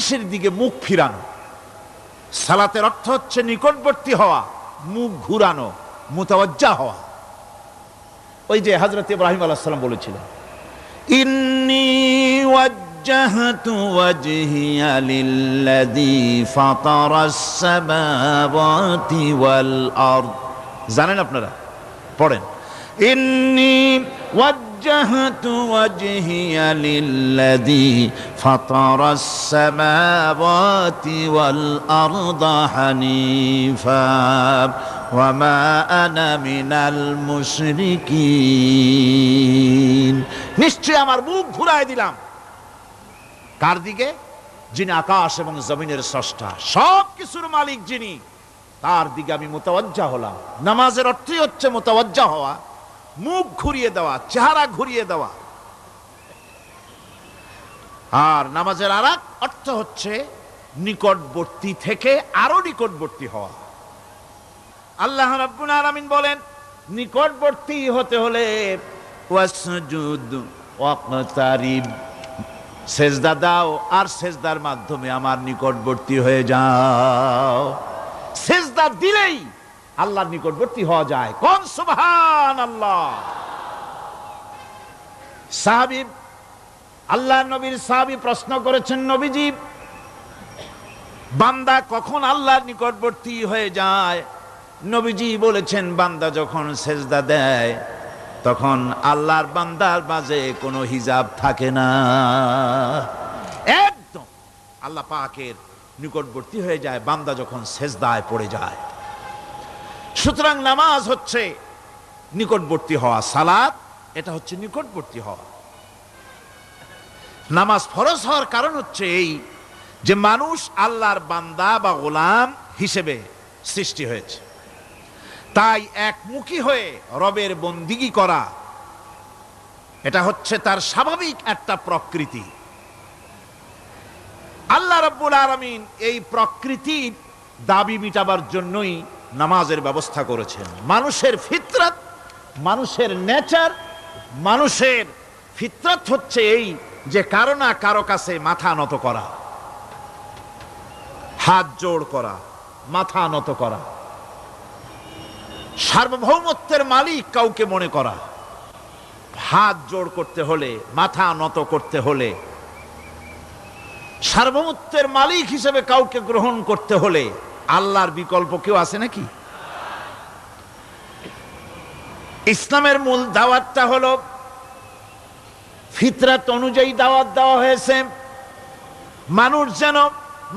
জিনিসের দিকে মুখ ফিরানো। সালাতের অর্থ হচ্ছে নিকটবর্তী হওয়া, মুখ ঘুরানো, মুতাওয়াজ্জা হওয়া। ওই যে হযরত ইব্রাহিম আলাইহিস সালাম বলেছিলেন, ইন্নী ওয়াজ্জাহতু ওয়াজহিয়া লিল্লাযী ফাতারাস সামাওয়াতি ওয়াল আরদ। জানেন আপনারা? পড়েন, ইন্নী ওয়াজ্জাহতু ওয়াজহিয়া লিল্লাযী ফাতারাস সামাওয়াতি ওয়াল আরদা হানিফা ওয়া মা আনা মিনাল মুশরিকিন। নিশ্চয় আমার মুখ ঘুরায় দিলাম কার দিকে? যিনি আকাশ এবং জমিনের স্রষ্টা, সব কিছুর মালিক যিনি, তার দিকে আমি মুতাওয়াজ্জা হলাম। নামাজের অর্থই হচ্ছে মুতাওয়াজ্জা হওয়া, মুখ ঘুরিয়ে দেওয়া, চেহারা ঘুরিয়ে দেওয়া। আর নামাজের আরেক অর্থ হচ্ছে নিকটবর্তী থেকে আরো নিকটবর্তী হওয়া। আল্লাহ রাব্বুল আলামিন বলেন, নিকটবর্তী হতে হলে ওয়াসজুদ ওয়াকতারিব, সেজদা দাও আর সেজদার মাধ্যমে আমার নিকটবর্তী হয়ে যাও। সেজদা দিলেই আল্লাহর নিকটবর্তী হওয়া যায়। কোন সুবহানাল্লাহ। সাহাবী, আল্লাহর নবীর সাহাবী প্রশ্ন করেছেন, নবীজি, বান্দা কখন আল্লাহর নিকটবর্তী হয়ে যায়? নবীজি বলেছেন, বান্দা যখন সেজদা দেয় তখন আল্লাহর বান্দার মাঝে কোনো হিজাব থাকে না, একদম আল্লাহ পাকের নিকটবর্তী হয়ে যায় বান্দা যখন সেজদায় পড়ে যায়। সুতরাং নামাজ হচ্ছে নিকটবর্তী হওয়া, সালাত এটা হচ্ছে নিকটবর্তী হওয়া। নামাজ ফরজ হওয়ার কারণ হচ্ছে এই যে মানুষ আল্লাহর বান্দা বা গোলাম হিসেবে সৃষ্টি হয়েছে, তাই একমুখী হয়ে রবের বন্দিগি করা এটা হচ্ছে তার স্বাভাবিক একটা প্রকৃতি। আল্লাহ রাব্বুল আলামিন এই প্রকৃতির দাবি মিটাবার জন্যই নামাজের ব্যবস্থা করেছেন। মানুষের ফিতরত, মানুষের নেচার, মানুষের ফিতরত হচ্ছে এই যে কারো না কারো কাছে মাথা নত করা, হাত জোড় করা, মাথা নত করা, সার্বভৌমত্বের মালিক কাউকে মনে করা। হাত জোড় করতে হলে, মাথা নত করতে হলে, সার্বভৌমত্বের মালিক হিসেবে কাউকে গ্রহণ করতে হলে আল্লাহর বিকল্প কেউ আছে নাকি? ইসলামের মূল দাওয়াতটা হলো ফিতরাত অনুযায়ী দাওয়াত দেওয়া হয়েছে, মানুষ যেন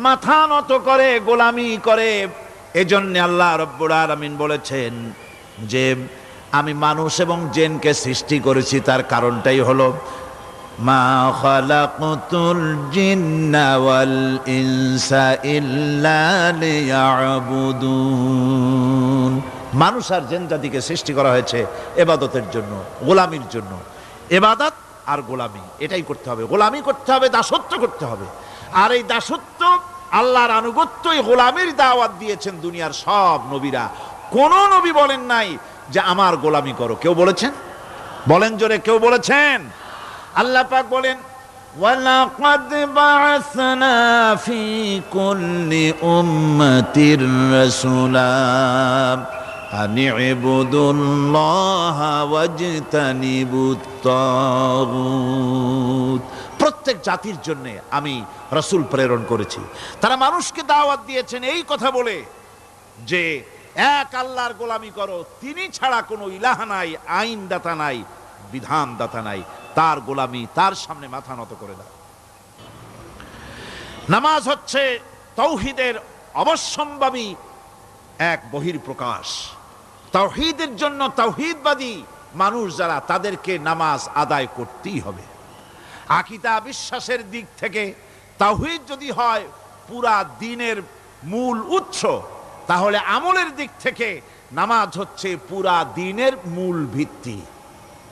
মাথা নত করে, গোলামি করে। এজন্য আল্লাহ রাব্বুল আলামিন বলেছেন যে আমি মানুষ এবং জিনকে সৃষ্টি করেছি, তার কারণটাই হলো মা খালাকতুল জিন্না ওয়াল ইনসা ইল্লা লিয়াবুদুন। মানুষ আর জিন জাতিকে সৃষ্টি করা হয়েছে ইবাদতের জন্য, গোলামির জন্য। ইবাদত আর গোলামি এটাই করতে হবে, গোলামি করতে হবে, দাসত্ব করতে হবে। আর এই দাসত্ব, আল্লাহর আনুগত্যই গোলামির দাওয়াত দিয়েছেন দুনিয়ার সব নবীরা। কোন নবী বলেন নাই যে আমার গোলামি করো। কেউ বলেছেন? বলেন জোরে, কেউ বলেছেন? আল্লাহ পাক বলেন, ওয়ালাকাদ বা'আসনা ফি কুল্লি উম্মাতির রাসূলা আন ইবুদুল্লাহা ওয়াজতানিবুত তাগুত। প্রত্যেক জাতির জন্য আমি রাসূল প্রেরণ করেছি, তারা মানুষকে দাওয়াত দিয়েছেন এই কথা বলে যে এক আল্লাহর গোলামি করো, তিনি ছাড়া কোনো ইলাহ নাই, আইন দাতা নাই, বিধান দাতা নাই, তার গোলামি, তার সামনে মাথা নত করে দাও। নামাজ হচ্ছে তাওহীদের অবশ্যম্ভাবী এক বহির্প্রকাশ। তাওহীদের জন্য তাওহীদবাদী মানুষ যারা, তাদেরকে নামাজ আদায় করতেই হবে। আকীদা বিশ্বাসের দিক থেকে তাওহীদ যদি হয় পুরা দ্বীনের মূল উৎস, তাহলে আমলের দিক থেকে নামাজ হচ্ছে পুরা দ্বীনের মূল ভিত্তি।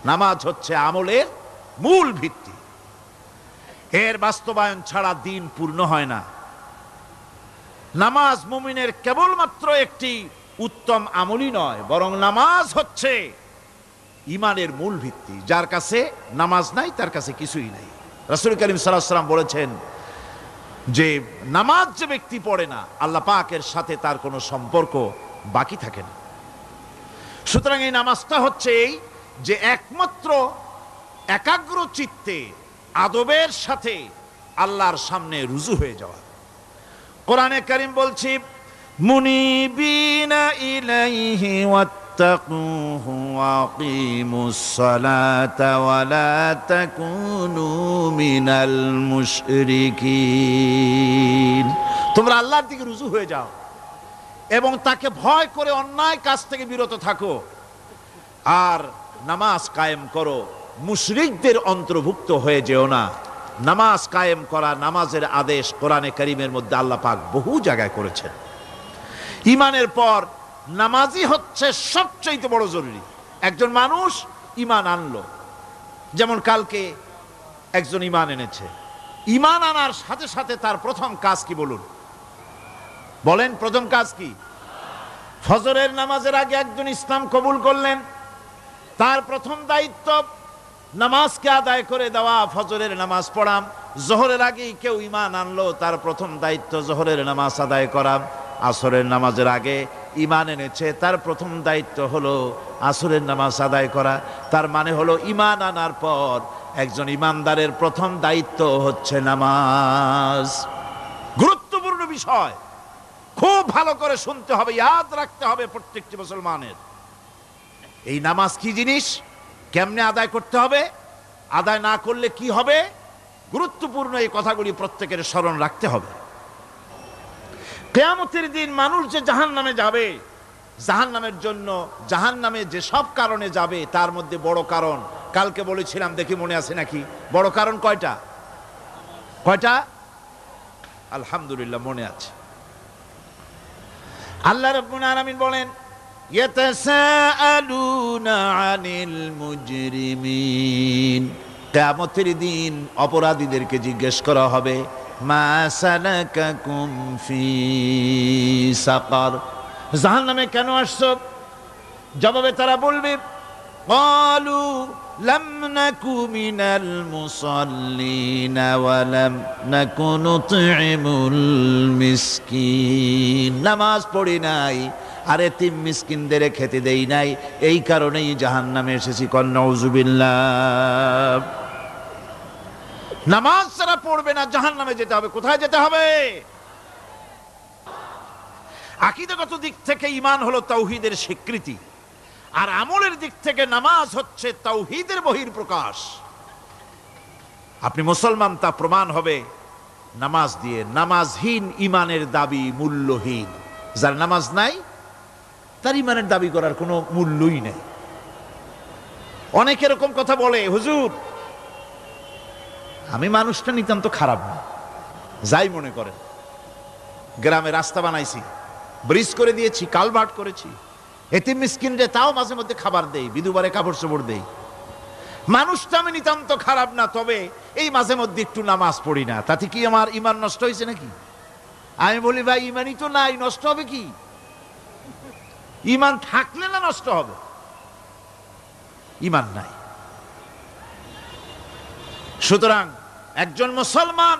নামাজ হচ্ছে আমলের মূল ভিত্তি, এর বাস্তবায়ন ছাড়া দ্বীন পূর্ণ হয় না। নামাজ মুমিনের কেবলমাত্র একটি উত্তম আমলই নয়, বরং নামাজ হচ্ছে ঈমানের মূল ভিত্তি। যার কাছে নামাজ নাই তার কাছে কিছুই নাই। রাসূল করিম সাল্লাল্লাহু আলাইহি ওয়াসাল্লাম বলেছেন, যে নামাজ যে ব্যক্তি পড়ে না, আল্লাহ পাকের সাথে তার কোনো সম্পর্ক বাকি থাকে না। সুতরাং এই নামাজটা হচ্ছে এই যে একমাত্র একাগ্র চিত্তে আদবের সাথে আল্লাহর সামনে রুজু হয়ে যাওয়া। কোরআনে কারীম বলছি, মুনিবিনা ইলাইহি ওয়াত্তাকুহু ওয়াকিমুস সালাতা ওয়া লা তাকুনু মিনাল মুশরিকিন। তোমরা আল্লাহর দিকে রুজু হয়ে যাও এবং তাকে ভয় করে অন্যায় কাজ থেকে বিরত থাকো, আর নামাজ কায়েম করো, মুশরিকদের অন্তর্ভুক্ত হয়ে যেও না। নামাজ কায়েম করা, নামাজের আদেশ কোরআনে কারীমের মধ্যে আল্লাহ পাক বহু জায়গায় করেছেন। ঈমানের পর নামাজই হচ্ছে সবচেয়ে বড় জরুরি। একজন মানুষ ঈমান আনলো, যেমন কালকে একজন ঈমান এনেছে, ঈমান আনার সাথে সাথে তার প্রথম কাজ কি বলুন? বলেন, প্রথম কাজ কি? ফজরের নামাজের আগে একজন ইসলাম কবুল করলেন, তার প্রথম দায়িত্ব নামাজকে আদায় করে দেওয়া, ফজরের নামাজ পড়াম। জোহরের আগেই কেউ ঈমান আনলো, তার প্রথম দায়িত্ব জোহরের নামাজ আদায় করা। আসরের নামাজের আগে ঈমান এনেছে, তার প্রথম দায়িত্ব হলো আসরের নামাজ আদায় করা। তার মানে হলো ঈমান আনার পর একজন ঈমানদারের প্রথম দায়িত্ব হচ্ছে নামাজ। গুরুত্বপূর্ণ বিষয়, খুব ভালো করে শুনতে হবে, ইয়াদ রাখতে হবে প্রত্যেকটি মুসলমানের। এই নামাজ কি জিনিস, কেমনে আদায় করতে হবে, আদায় না করলে কি হবে, গুরুত্বপূর্ণ এই কথাগুলি প্রত্যেকের স্মরণ রাখতে হবে। কিয়ামতের দিন মানুষ যে জাহান্নামে যাবে, জাহান্নামের জন্য, জাহান্নামে যে সব কারণে যাবে তার মধ্যে বড় কারণ কালকে বলেছিলাম, দেখি মনে আছে নাকি? বড় কারণ কয়টা? কয়টা? আলহামদুলিল্লাহ মনে আছে। আল্লাহ রাব্বুল আলামিন বলেন, ইয়াতাসাআলুনা আনিল মুজরিমিন। কিয়ামতের দিন অপরাধীদেরকে জিজ্ঞেস করা হবে, মা সালাকাকুম ফি সাকার, জাহান্নামে কেন আসছো? জবাবে তারা বলবে, ক্বালু লাম নাকু মিনাল মুসাল্লিনা ওয়া লাম নাকু নুতঈমুল মিসকিন। নামাজ পড়ি নাই আর এতিম মিসকিনদের খেতে দেই নাই, এই কারণেই জাহান্নামে এসেছি। কন নাউযুবিল্লাহ। নামাজ যারা পড়বে না জাহান্নামে যেতে হবে। কোথায় যেতে হবে? আকীদাগত দিক থেকে ঈমান হলো তাওহীদের স্বীকৃতি, আর আমলের দিক থেকে নামাজ হচ্ছে তাওহীদের বহিঃপ্রকাশ। আপনি মুসলমান তা প্রমাণ হবে নামাজ দিয়ে। নামাজহীন ঈমানের দাবি মূল্যহীন। যার নামাজ নাই তার ঈমানের দাবি করার কোনো মূল্যই নেই। অনেক এরকম কথা বলে, হুজুর আমি মানুষটা নিতান্ত খারাপ না, যাই মনে করেন, গ্রামে রাস্তা বানাইছি, ব্রিজ করে দিয়েছি, কালভার্ট করেছি, এতিম মিসকিনরে তাও মাঝে মধ্যে খাবার দেই, বিধবারে কাপড় চোপড় দেই, মানুষটা আমি নিতান্ত খারাপ না, তবে এই মাঝে মধ্যে একটু নামাজ পড়ি না, তাতে কি আমার ঈমান নষ্ট হয়েছে নাকি? আমি বলি, ভাই ঈমানই তো নাই, নষ্ট হবে কি? ঈমান থাকলে না নষ্ট হবে? ঈমান নাই। সুতরাং একজন মুসলমান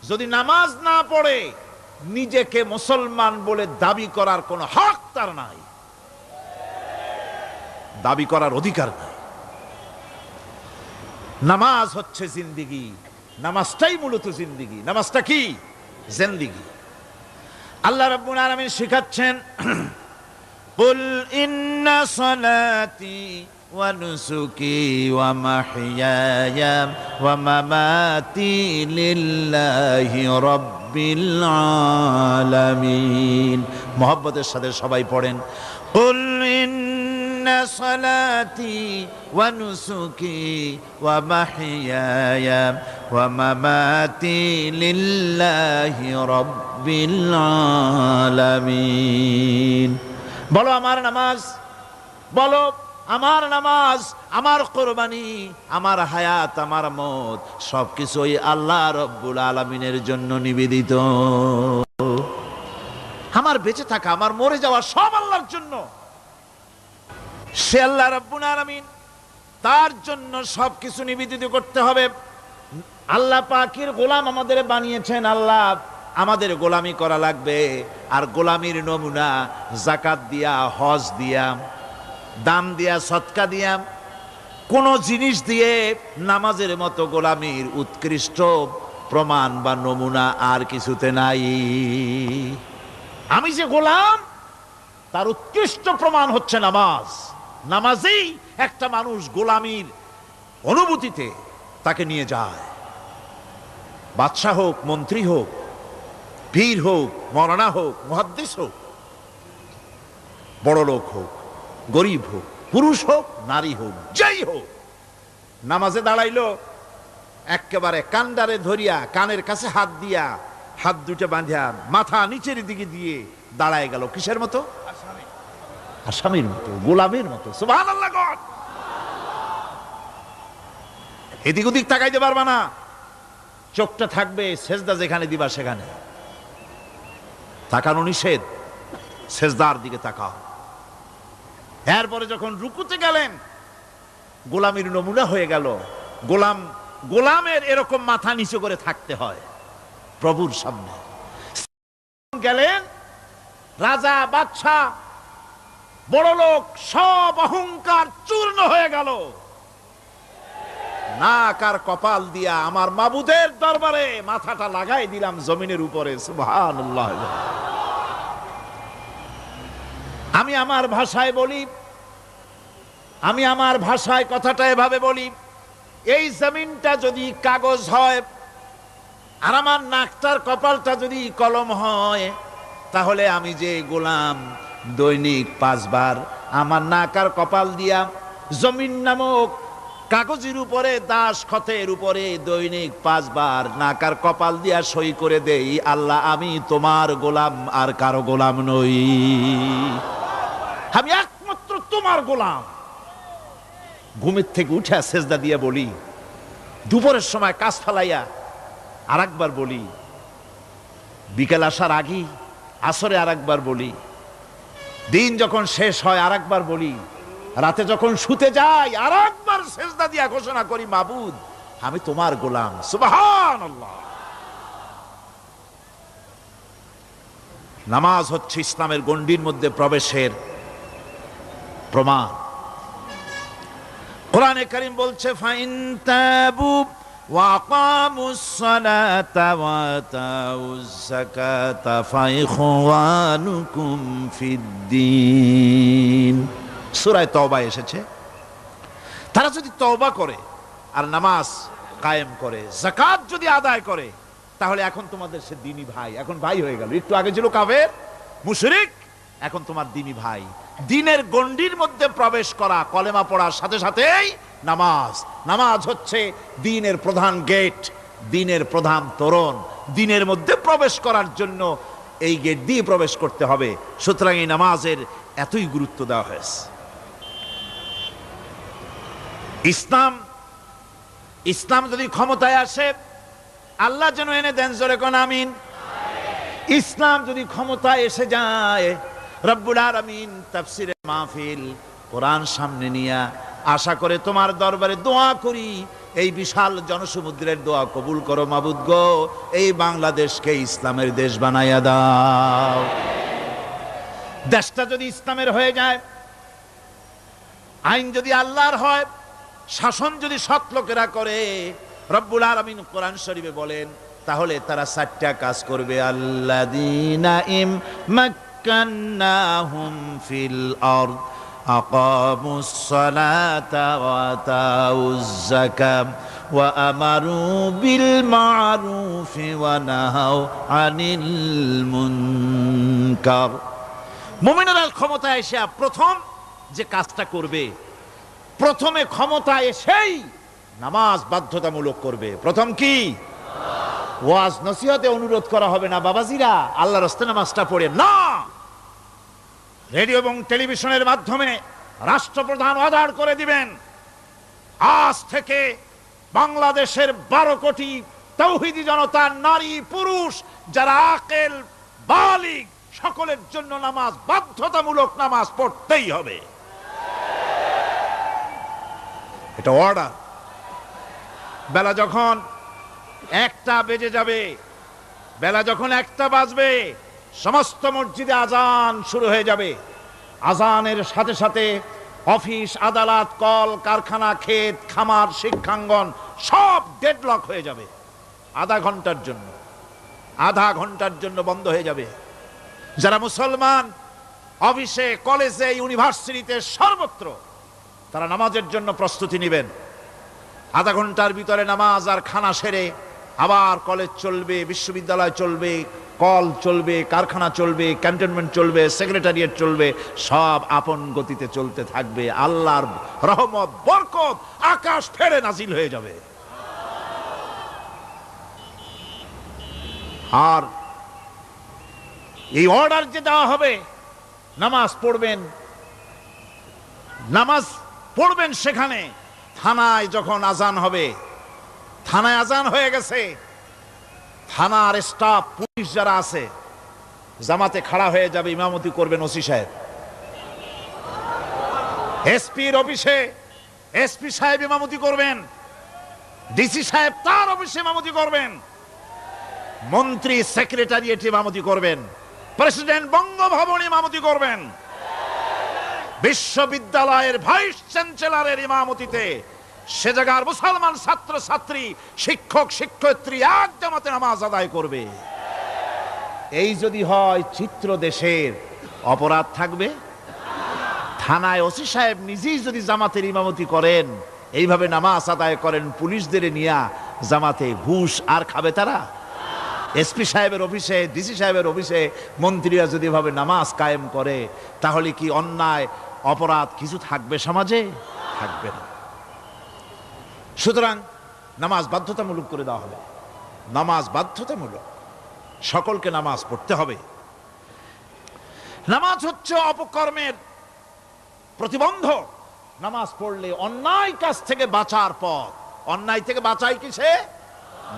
যদি নামাজ না পড়ে, নিজেকে মুসলমান বলে দাবি করার কোনো হক তার নাই, দাবি করার অধিকার নাই। নামাজ হচ্ছে জিন্দেগি, নামাজটাই মূলত জিন্দেগি। নামাজটা কি? জিন্দেগি। আল্লাহ রাব্বুল আলামিন শিখাচ্ছেন, কুল ইন্না সালাতি ওয়া নুসুকি ওয়া মাহইয়ায়া ওয়া মামাতি লিল্লাহি রাব্বিল আলামিন। মুহাব্বতের সাথে সবাই পড়েন, কুল ইন্না সালাতি ওয়া নুসুকি ওয়া মাহইয়ায়া ওয়া মামাতি লিল্লাহি রাব্বিল আলামিন। বলো আমার নামাজ, বলো আমার নামাজ, আমার কোরবানি, আমার হায়াত, আমার মত সবকিছুই আল্লাহ রব্বুল আলামিনের জন্য নিবেদিত। আমার বেঁচে থাকা, আমার মরে যাওয়া সব আল্লাহর জন্য। সে আল্লাহ রব্বুল আলামিন, তার জন্য সবকিছু নিবেদিত করতে হবে। আল্লাহ পাকের গোলাম আমাদের বানিয়েছেন, আল্লাহ আমাদের গোলামি করা লাগবে। আর গোলামির নমুনা যাকাত দিয়া, হজ দিয়া, দান দিয়া, সদকা দিয়া, কোন জিনিস দিয়ে নামাজের মতো গোলামির উৎকৃষ্ট প্রমাণ বা নমুনা আর কিছুতে নাই। আমি যে গোলাম তার উৎকৃষ্ট প্রমাণ হচ্ছে নামাজ। নামাজেই একটা মানুষ গোলামির অনুভূতিতে তাকে নিয়ে যায়। বাদশাহ হোক, মন্ত্রী হোক, পীর হোক, মৌলানা হোক, মুহাদ্দিস হোক, বড় লোক হোক, গরিব হোক, পুরুষ হোক, নারী হোক, যাই হোক, নামাজে দাঁড়াইলো, একেবারে কান্ডারে ধরিয়া কানের কাছে হাত দিয়া, হাত দুটো বাঁধিয়া মাথা নিচের দিকে দিয়ে দাঁড়ায় গেল। কিসের মতো? আসামির মতো, গোলামের মতো। সুবহানাল্লাহ। এদিক ওদিক তাকাইতে পারবা না, চোখটা থাকবে সেজদা যেখানে দিবা সেখানে। তাকানো নিষেধ, সেজদার দিকে তাকাও। এরপরে যখন রুকুতে গেলেন, গোলামির নমুনা হয়ে গেল। গোলামের এরকম মাথা নিচু করে থাকতে হয় প্রভুর সামনে। গেলেন, রাজা, বাদশা, বড় লোক, সব অহংকার চূর্ণ হয়ে গেল। নাক আর কপাল দিয়া আমার মাবুদের দরবারে মাথাটা লাগাই দিলাম জমিনের উপরে। সুবহানাল্লাহ। আমি আমার ভাষায় বলি, আমি আমার ভাষায় কথাটা এভাবে বলি, এই জমিনটা যদি কাগজ হয় আর আমার নাকটার কপালটা যদি কলম হয়, তাহলে আমি যে গোলাম দৈনিক 5 বার আমার নাক আর কপাল দিয়া জমিন নামক কাগজের উপরে, দাস খতের উপরে দৈনিক 5 বার নাক আর কপাল দিয়া সই করে দেই, আল্লাহ আমি তোমার গোলাম, আর কারো গোলাম নই, আমি একমাত্র তোমার গোলাম। ঘুমের থেকে উঠে সেজদা দিয়ে বলি, দুপুরের সময় কাজ ফালাইয়া আর একবার বলি, বিকেল আসার আগেই আসরে আর একবার বলি, দিন যখন শেষ হয় আর একবার বলি, রাতে যখন শুতে যাই আর একবার সেজদা দিয়া ঘোষণা করি, মাবুদ আমি তোমার গোলাম। সুবহানাল্লাহ। নামাজ হচ্ছে ইসলামের গণ্ডির মধ্যে প্রবেশের প্রমাণ। কোরআনে কারীম বলছে, ফাইন তাবু ওয়া আকামুস সালাতা ওয়া আতাউজ যাকাতা ফাইখওয়ানুকুম ফিদ্দীন। সূরা তওবা এসেছে, তারা যদি তওবা করে আর নামাজ কায়েম করে, যাকাত যদি আদায় করে, তাহলে এখন তোমাদের সে দ্বীনি ভাই, এখন ভাই হয়ে গেল। একটু আগে ছিল কাফের, মুশরিক, এখন তোমার দ্বীনি ভাই। দ্বীনের গণ্ডির মধ্যে প্রবেশ করা, কলেমা পড়ার সাথে সাথেই নামাজ। নামাজ হচ্ছে দ্বীনের প্রধান গেট, দ্বীনের প্রধান তোরণ। দ্বীনের মধ্যে প্রবেশ করার জন্য এই গেট দিয়ে প্রবেশ করতে হবে। সুতরাং এই নামাজের এতই গুরুত্ব দেওয়া হয়েছে। ইসলাম যদি ক্ষমতায় আসে, আল্লাহ যেন এনে দেন, জোরে কোন আমিন। ইসলাম যদি ক্ষমতায় এসে যায়, রব্বুল আলামিন তাফসিরে মাহফিল, কোরআন সামনে নিয়া আশা করে তোমার দরবারে দোয়া করি, এই বিশাল জনসমুদ্রের দোয়া কবুল করো মাবুদ গো, এই বাংলাদেশকে ইসলামের দেশ বানাইয়া দাও। দেশটা যদি ইসলামের হয়ে যায়, আইন যদি আল্লাহর হয়, শাসন যদি সৎ লোকেরা করে, রব্বুল আলামিন কোরআন শরীফে বলেন, তাহলে তারা 4টা কাজ করবে। আল্লাযীনা মাক্কান্নাহুম ফিল আরদ আকামুস সালাতা ওয়া আতাউজ যাকাত ওয়া আমারু বিল মা'রুফি ওয়া নাহাউ আনিল মুনকার। মুমিনেরা ক্ষমতায় এসে প্রথম যে কাজটা করবে, প্রথমে ক্ষমতা এসেই নামাজ বাধ্যতামূলক করবে। প্রথম কি? ওয়াজ নসিহতে অনুরোধ করা হবে না, বাবাজিরা আল্লাহর রাস্তায় নামাজটা পড়ে না। রেডিও এবং টেলিভিশনের মাধ্যমে রাষ্ট্রপ্রধান অর্ডার করে দিবেন, আজ থেকে বাংলাদেশের 12 কোটি তাওহীদি জনতা, নারী পুরুষ যারা আকেল বালিগ, সকলের জন্য নামাজ বাধ্যতামূলক, নামাজ পড়তেই হবে। এটা অর্ডার। বেলা যখন একটা বেজে যাবে, বেলা যখন একটা বাজবে সমস্ত মসজিদে আজান শুরু হয়ে যাবে। আজানের সাথে সাথে অফিস, আদালত, কল কারখানা, ক্ষেত খামার, শিক্ষাঙ্গন সব ডেডলক হয়ে যাবে। আধা ঘন্টার জন্য বন্ধ হয়ে যাবে। যারা মুসলমান অফিসে, কলেজে, ইউনিভার্সিটিতে সর্বত্র তারা নামাজের জন্য প্রস্তুতি নেবেন। আধা ঘন্টার ভিতরে নামাজ আর খানা সেরে আবার কলেজ চলবে, বিশ্ববিদ্যালয় চলবে, কল চলবে, কারখানা চলবে, ক্যান্টনমেন্ট চলবে, সেক্রেটারিয়েট চলবে, সব আপন গতিতে চলতে থাকবে। আল্লাহর রহমত, বরকত আকাশ ফেড়ে নাজিল হয়ে যাবে। আর এই অর্ডার যে দেওয়া হবে, নামাজ পড়বেন সেখানে। থানায় যখন আজান হবে, থানায় আজান হয়ে গেছে, থানার স্টাফ, পুলিশ যারা আছে জামাতে খাড়া হয়ে যাবে, ইমামতি করবেন ওসি সাহেব। এসপির অফিসে এসপি সাহেব ইমামতি করবেন, ডিসি সাহেব তার অফিসে ইমামতি করবেন, মন্ত্রী সেক্রেটারিয়েট ইমামতি করবেন, প্রেসিডেন্ট বঙ্গভবন ইমামতি করবেন, বিশ্ববিদ্যালয়ের ভাইস চ্যান্সেলরের ইমামতিতে সে জায়গার মুসলমান ছাত্র ছাত্রী, শিক্ষক শিক্ষয়িত্রী এক জামাতে নামাজ আদায় করবে। এই যদি হয় চিত্র দেশের, অপরাধ থাকবে? থানায় ওসি সাহেব নিজেই যদি জামাতের ইমামতি করেন, এইভাবে নামাজ আদায় করেন পুলিশদের নিয়া জামাতে, ঘুষ আর খাবে তারা? এসপি সাহেবের অফিসে, ডিসি সাহেবের অফিসে মন্ত্রীরা যদি এভাবে নামাজ কায়েম করে, তাহলে কি অন্যায় অপরাধ কিছু থাকবে সমাজে? থাকবে না। সুতরাং নামাজ বাধ্যতামূলক করে দেওয়া হবে। নামাজ বাধ্যতামূলক, সকলকে নামাজ পড়তে হবে। নামাজ হচ্ছে অপকর্মের প্রতিবন্ধক। নামাজ পড়লে অন্যায় কাজ থেকে বাঁচার পথ। অন্যায় থেকে বাঁচাই কিসে?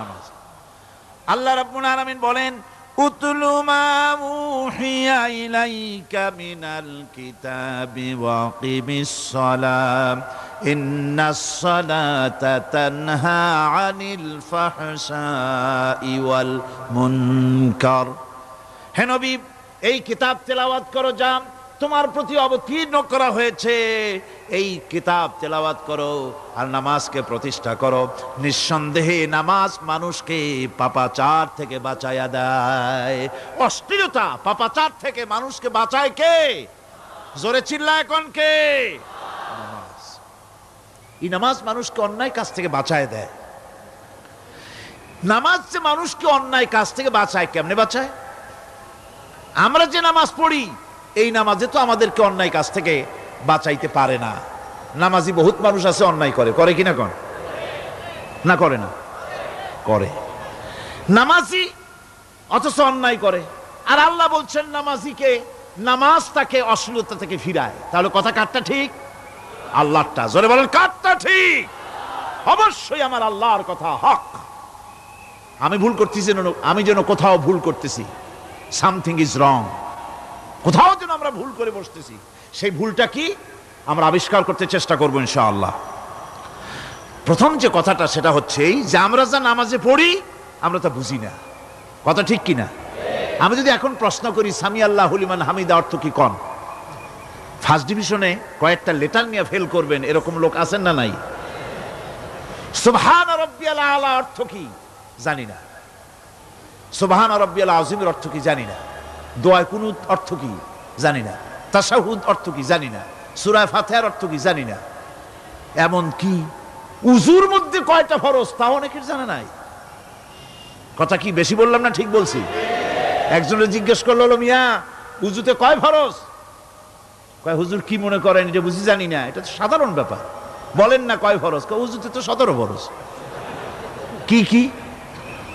নামাজ। আল্লাহ রাব্বুল আলামিন বলেন, উতলু মা উহিয়া ইলাইকা মিনাল কিতাবি ওয়া কিমিস সালাম ইন্নাস সালাতা তানহা আনিল ফাহশাই ওয়াল মুনকার। হে নবী, এই কিতাব তেলাওয়াত করো, যা তোমার প্রতি অবতীর্ণ করা হয়েছে, এই কিতাব তেলাওয়াত করো আর নামাজকে প্রতিষ্ঠা করো। নিঃসন্দেহে নামাজ মানুষকে পাপাচার থেকে বাঁচায়া দেয়। অশ্লীলতা, পাপাচার থেকে মানুষকে বাঁচায় কে? জোরে চিল্লায় কোন কে? নামাজ। এই নামাজ মানুষকে অন্যায় কাজ থেকে বাঁচায় দেয়। নামাজ যে মানুষকে অন্যায় কাজ থেকে বাঁচায়, কেমনে বাঁচায়? আমরা যে নামাজ পড়ি, এই নামাজে তো আমাদেরকে অন্যায় কাজ থেকে বাঁচাইতে পারে না। নামাজি বহুত মানুষ আছে অন্যায় করে, করে কিনা কোন? না করে না? করে। নামাজি অথচ অন্যায় করে। আর আল্লাহ বলছেন নামাজিকে, নামাজ তাকে অশ্লীলতা থেকে ফিরায়। তাহলে কথা কারটা ঠিক? আল্লাহরটা। জোরে বলেন, কারটা ঠিক? অবশ্যই আমার আল্লাহর কথা হক। আমি ভুল করতেছি, আমি যেন কোথাও ভুল করতেছি, সামথিং ইজ রং, কোথাও যেন আমরা ভুল করে বসতেছি, সেই ভুলটা কি আমরা আবিষ্কার করতে চেষ্টা করবো ইনশাআল্লাহ। প্রথম যে কথাটা সেটা হচ্ছে এই যে আমরা যা নামাজে পড়ি আমরা তা বুঝি না। কথা ঠিক কিনা? আমি যদি এখন প্রশ্ন করি সামি আল্লাহু লিমান হামিদা অর্থ কি কোন, ফার্স্ট ডিভিশনে কয়েকটা লেটার নিয়ে ফেল করবেন এরকম লোক আছেন না নাই? সুবহান রাব্বিয়াল আলা অর্থ কি জানি না, সুবহান রাব্বিয়াল আযীমের অর্থ কি জানি না, দোয়া কুনুত অর্থ কি জানি না, তাশাহুদ অর্থ কি জানি না, সূরা ফাতিহার অর্থ কি জানি না, এমন কি উযুর মধ্যে কয়টা ফরজ তাও অনেকের জানা নাই। কথা কি বেশি বললাম না ঠিক বলছি? একজনে জিজ্ঞেস করলো, মিয়া উযুতে কয় ফরজ? কয় হুজুর কি মনে করেন এটা বুঝি জানি না, এটা তো সাধারণ ব্যাপার, বলেন না কয় ফরজ? কয় উযুতে তো 17 ফরজ। কি কি?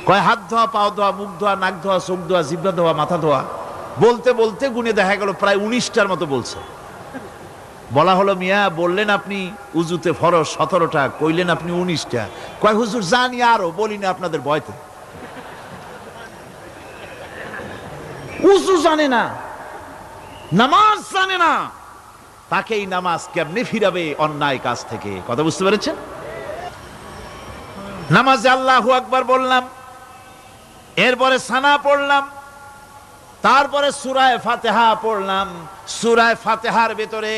কয় হাত ধোয়া, পাও ধোয়া, মুখ ধোয়া, নাক ধোয়া, চোখ ধোয়া, জিহ্বা ধোয়া, মাথা ধোয়া। বলতে বলতে গুনে দেখা গেল প্রায় 19টার মতো বলছে। বলা হলো, মিয়া বললেন আপনি উযুতে ফরজ 17টা, কইলেন আপনি 19টা। কয় হুজুর জানি আরো, বলি না আপনাদের ভয়তে। উযু জানে না, নামাজ জানে না, তাকে এই নামাজ কেমনে ফিরাবে অন্যায় কাজ থেকে? কথা বুঝতে পেরেছেন? নামাজে আল্লাহু আকবার বললাম, এরপরে সানা পড়লাম, তারপরে সূরা ফাতিহা পড়লাম। সূরা ফাতিহার ভিতরে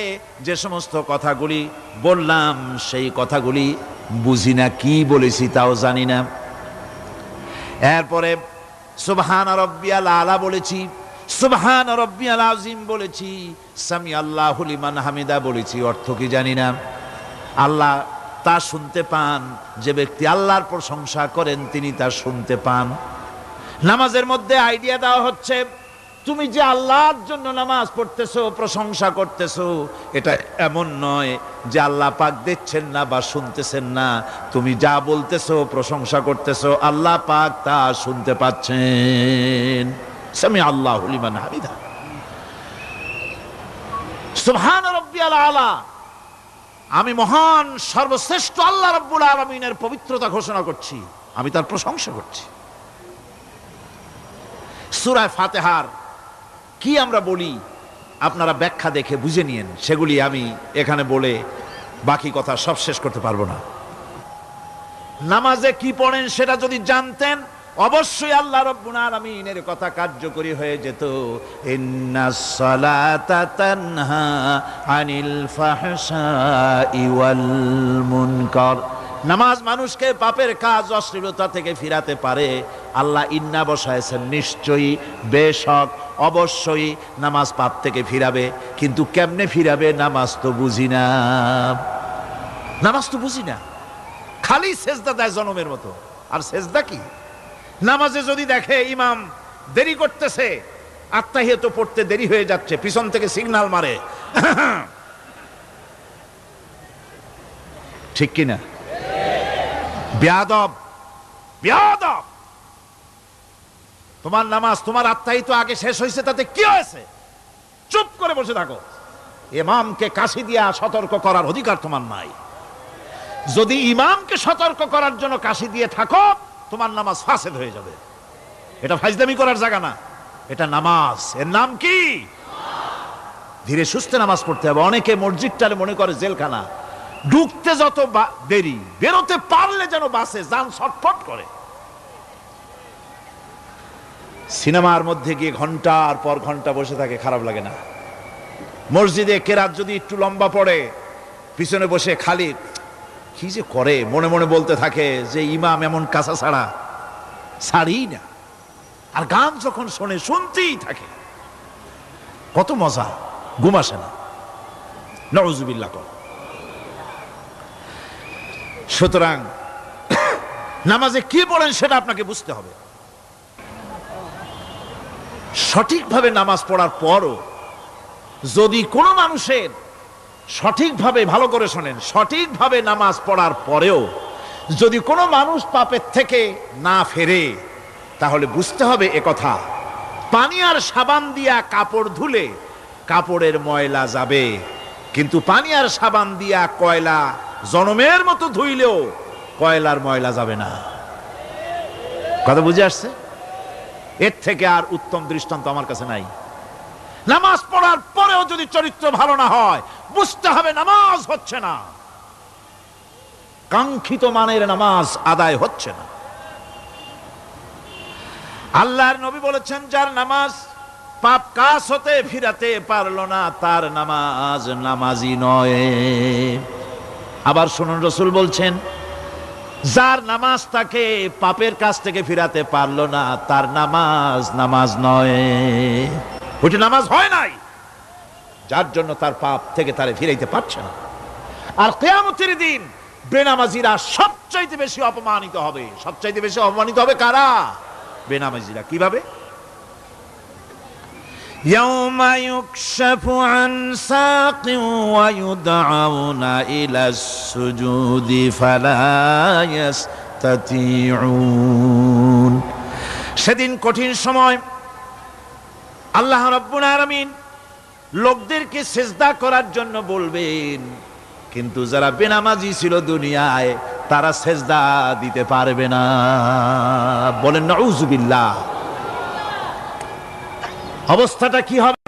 যে সমস্ত কথাগুলি বললাম সেই কথাগুলি বুঝি না, কি বলেছি তাও জানি না। এরপরে সুবহান রাব্বিয়াল আলা বলেছি, সুবহান রাব্বিয়াল আযীম বলেছি, সামি আল্লাহু লিমান হামিদা বলেছি। অর্থ কি জানি না। আল্লাহ তা শুনতে পান, যে ব্যক্তি আল্লাহর প্রশংসা করেন তিনি তা শুনতে পান। নামাজের মধ্যে আইডিয়া দেওয়া হচ্ছে, তুমি যে আল্লাহর জন্য নামাজ পড়তেছো, প্রশংসা করতেছো, এটা এমন নয় যে আল্লাহ পাক দেখছেন না বা শুনতেছেন না। তুমি যা বলতেছো, প্রশংসা করতেছো, আল্লাহ পাক তা শুনতে পাচ্ছেন। সামি আল্লাহু লিমান হামিদা, সুবহান রাব্বিয়াল আলা। আমি মহান সর্বশ্রেষ্ঠ আল্লাহ রাব্বুল আলামিনের পবিত্রতা ঘোষণা করছি, আমি তার প্রশংসা করছি। সূরা ফাতিহার কি আমরা বলি আপনারা ব্যাখ্যা দেখে বুঝে নিয়েন, সেগুলি আমি এখানে বলে বাকি কথা সব শেষ করতে পারবো না। নামাজে কি পড়েন সেটা যদি জানতেন, অবশ্যই আল্লাহ রাব্বুল আলামিনের কথা কার্যকরী হয়ে যেত। ইন্নাস সালাতা তানহা আনিল ফাহশাই ওয়াল মুনকার। নামাজ মানুষকে পাপের কাজ, অশ্লীলতা থেকে ফিরাতে পারে। আল্লাহ ইন্না বসায়ছেন, নিশ্চয়ই, বেশক, অবশ্যই নামাজ পাপ থেকে ফিরাবে। কিন্তু কেমনে ফিরাবে নামাজ তো বুঝি না, নামাজ তো বুঝি না। খালি সেজদা দেয় জনমের মতো। আর সেজদা কি? নামাজে যদি দেখে ইমাম দেরি করতেছে, আত্তাহিয়াত পড়তে দেরি হয়ে যাচ্ছে, পিছন থেকে সিগন্যাল মারে, ঠিক কিনা? বেয়াদব, বেয়াদব। তোমার নামাজ, তোমার আত্তাহিয়াত আগে শেষ হয়েছে, তাতে কি হয়েছে? চুপ করে বসে থাকো। ইমামকে কাশি দিয়া সতর্ক করার অধিকার তোমার নাই। যদি ইমামকে সতর্ক করার জন্য কাশি দিয়ে থাকো, তোমার নামাজ ফাসেদ হয়ে যাবে। এটা ফাজলামি করার জায়গা না, এটা নামাজ। এর নাম কি? ধীরে সুস্থে নামাজ পড়তে হবে। অনেকে মসজিদটারে মনে করে জেলখানা। ঢুকতে যত দেরি, বেরোতে পারলে যেন বাসে যান ছটফট করে। সিনেমার মধ্যে গিয়ে ঘন্টার পর ঘন্টা বসে থাকে, খারাপ লাগে না? মসজিদে কেরাত যদি একটু লম্বা পড়ে, পিছনে বসে খালি কি যে করে, মনে মনে বলতে থাকে যে ইমাম এমন কাঁচা ছাড়া ছাড়ি না। আর গান যখন শোনে, শুনতেই থাকে, কত মজা, ঘুম আসে না। নাউযুবিল্লাহ। সুতরাং নামাজে কি পড়েন সেটা আপনাকে বুঝতে হবে। সঠিকভাবে নামাজ পড়ার পরও যদি কোনো মানুষের সঠিকভাবে, ভালো করে শোনেন, সঠিকভাবে নামাজ পড়ার পরেও যদি কোনো মানুষ পাপের থেকে না ফেরে, তাহলে বুঝতে হবে একথা, পানি আর সাবান দিয়া কাপড় ধুলে কাপড়ের ময়লা যাবে, কিন্তু পানি আর সাবান দিয়া কয়লা জনমের মতো ধুইলেও কয়লার ময়লা যাবে না। কথা বুঝে আসছে? এর থেকে আর উত্তম দৃষ্টান্ত আমার কাছে নাই। নামাজ পড়ার পরেও যদি চরিত্র ভালো না হয়, বুঝতে হবে নামাজ হচ্ছে না, কাঙ্ক্ষিত মানের নামাজ আদায় হচ্ছে না। আল্লাহর নবী বলেছেন, যার নামাজ পাপ কাজ হতে ফিরাতে পারলো না, তার নামাজ নামাজি নয়। আবার শুনুন, রাসূল বলছেন, যার নামাজ তাকে পাপের কাজ থেকে ফিরাতে পারলো না, তার নামাজ নামাজ নয়। ওইটা নামাজ হয় নাই, যার জন্য তার পাপ থেকে তারে ফিরাইতে পারছে না। আর কিয়ামতের দিন বেনামাজিরা সবচাইতে বেশি অপমানিত হবে। সবচাইতে বেশি অপমানিত হবে কারা? বেনামাজিরা। কিভাবে? ইয়াউমা ইউকশাফু আন সাকিন ওয়া ইউদআউনা ইলাস সুজুদি ফালা ইস্তাতিউন। সেদিন কঠিন সময়, আল্লাহ রাব্বুল আলামিন লোকদেরকে সিজদা করার জন্য বলবেন, কিন্তু যারা বেনামাজি ছিল দুনিয়ায়, তারা সিজদা দিতে পারবে না। বলেন নাউযুবিল্লাহ। অবস্থাটা কি হবে?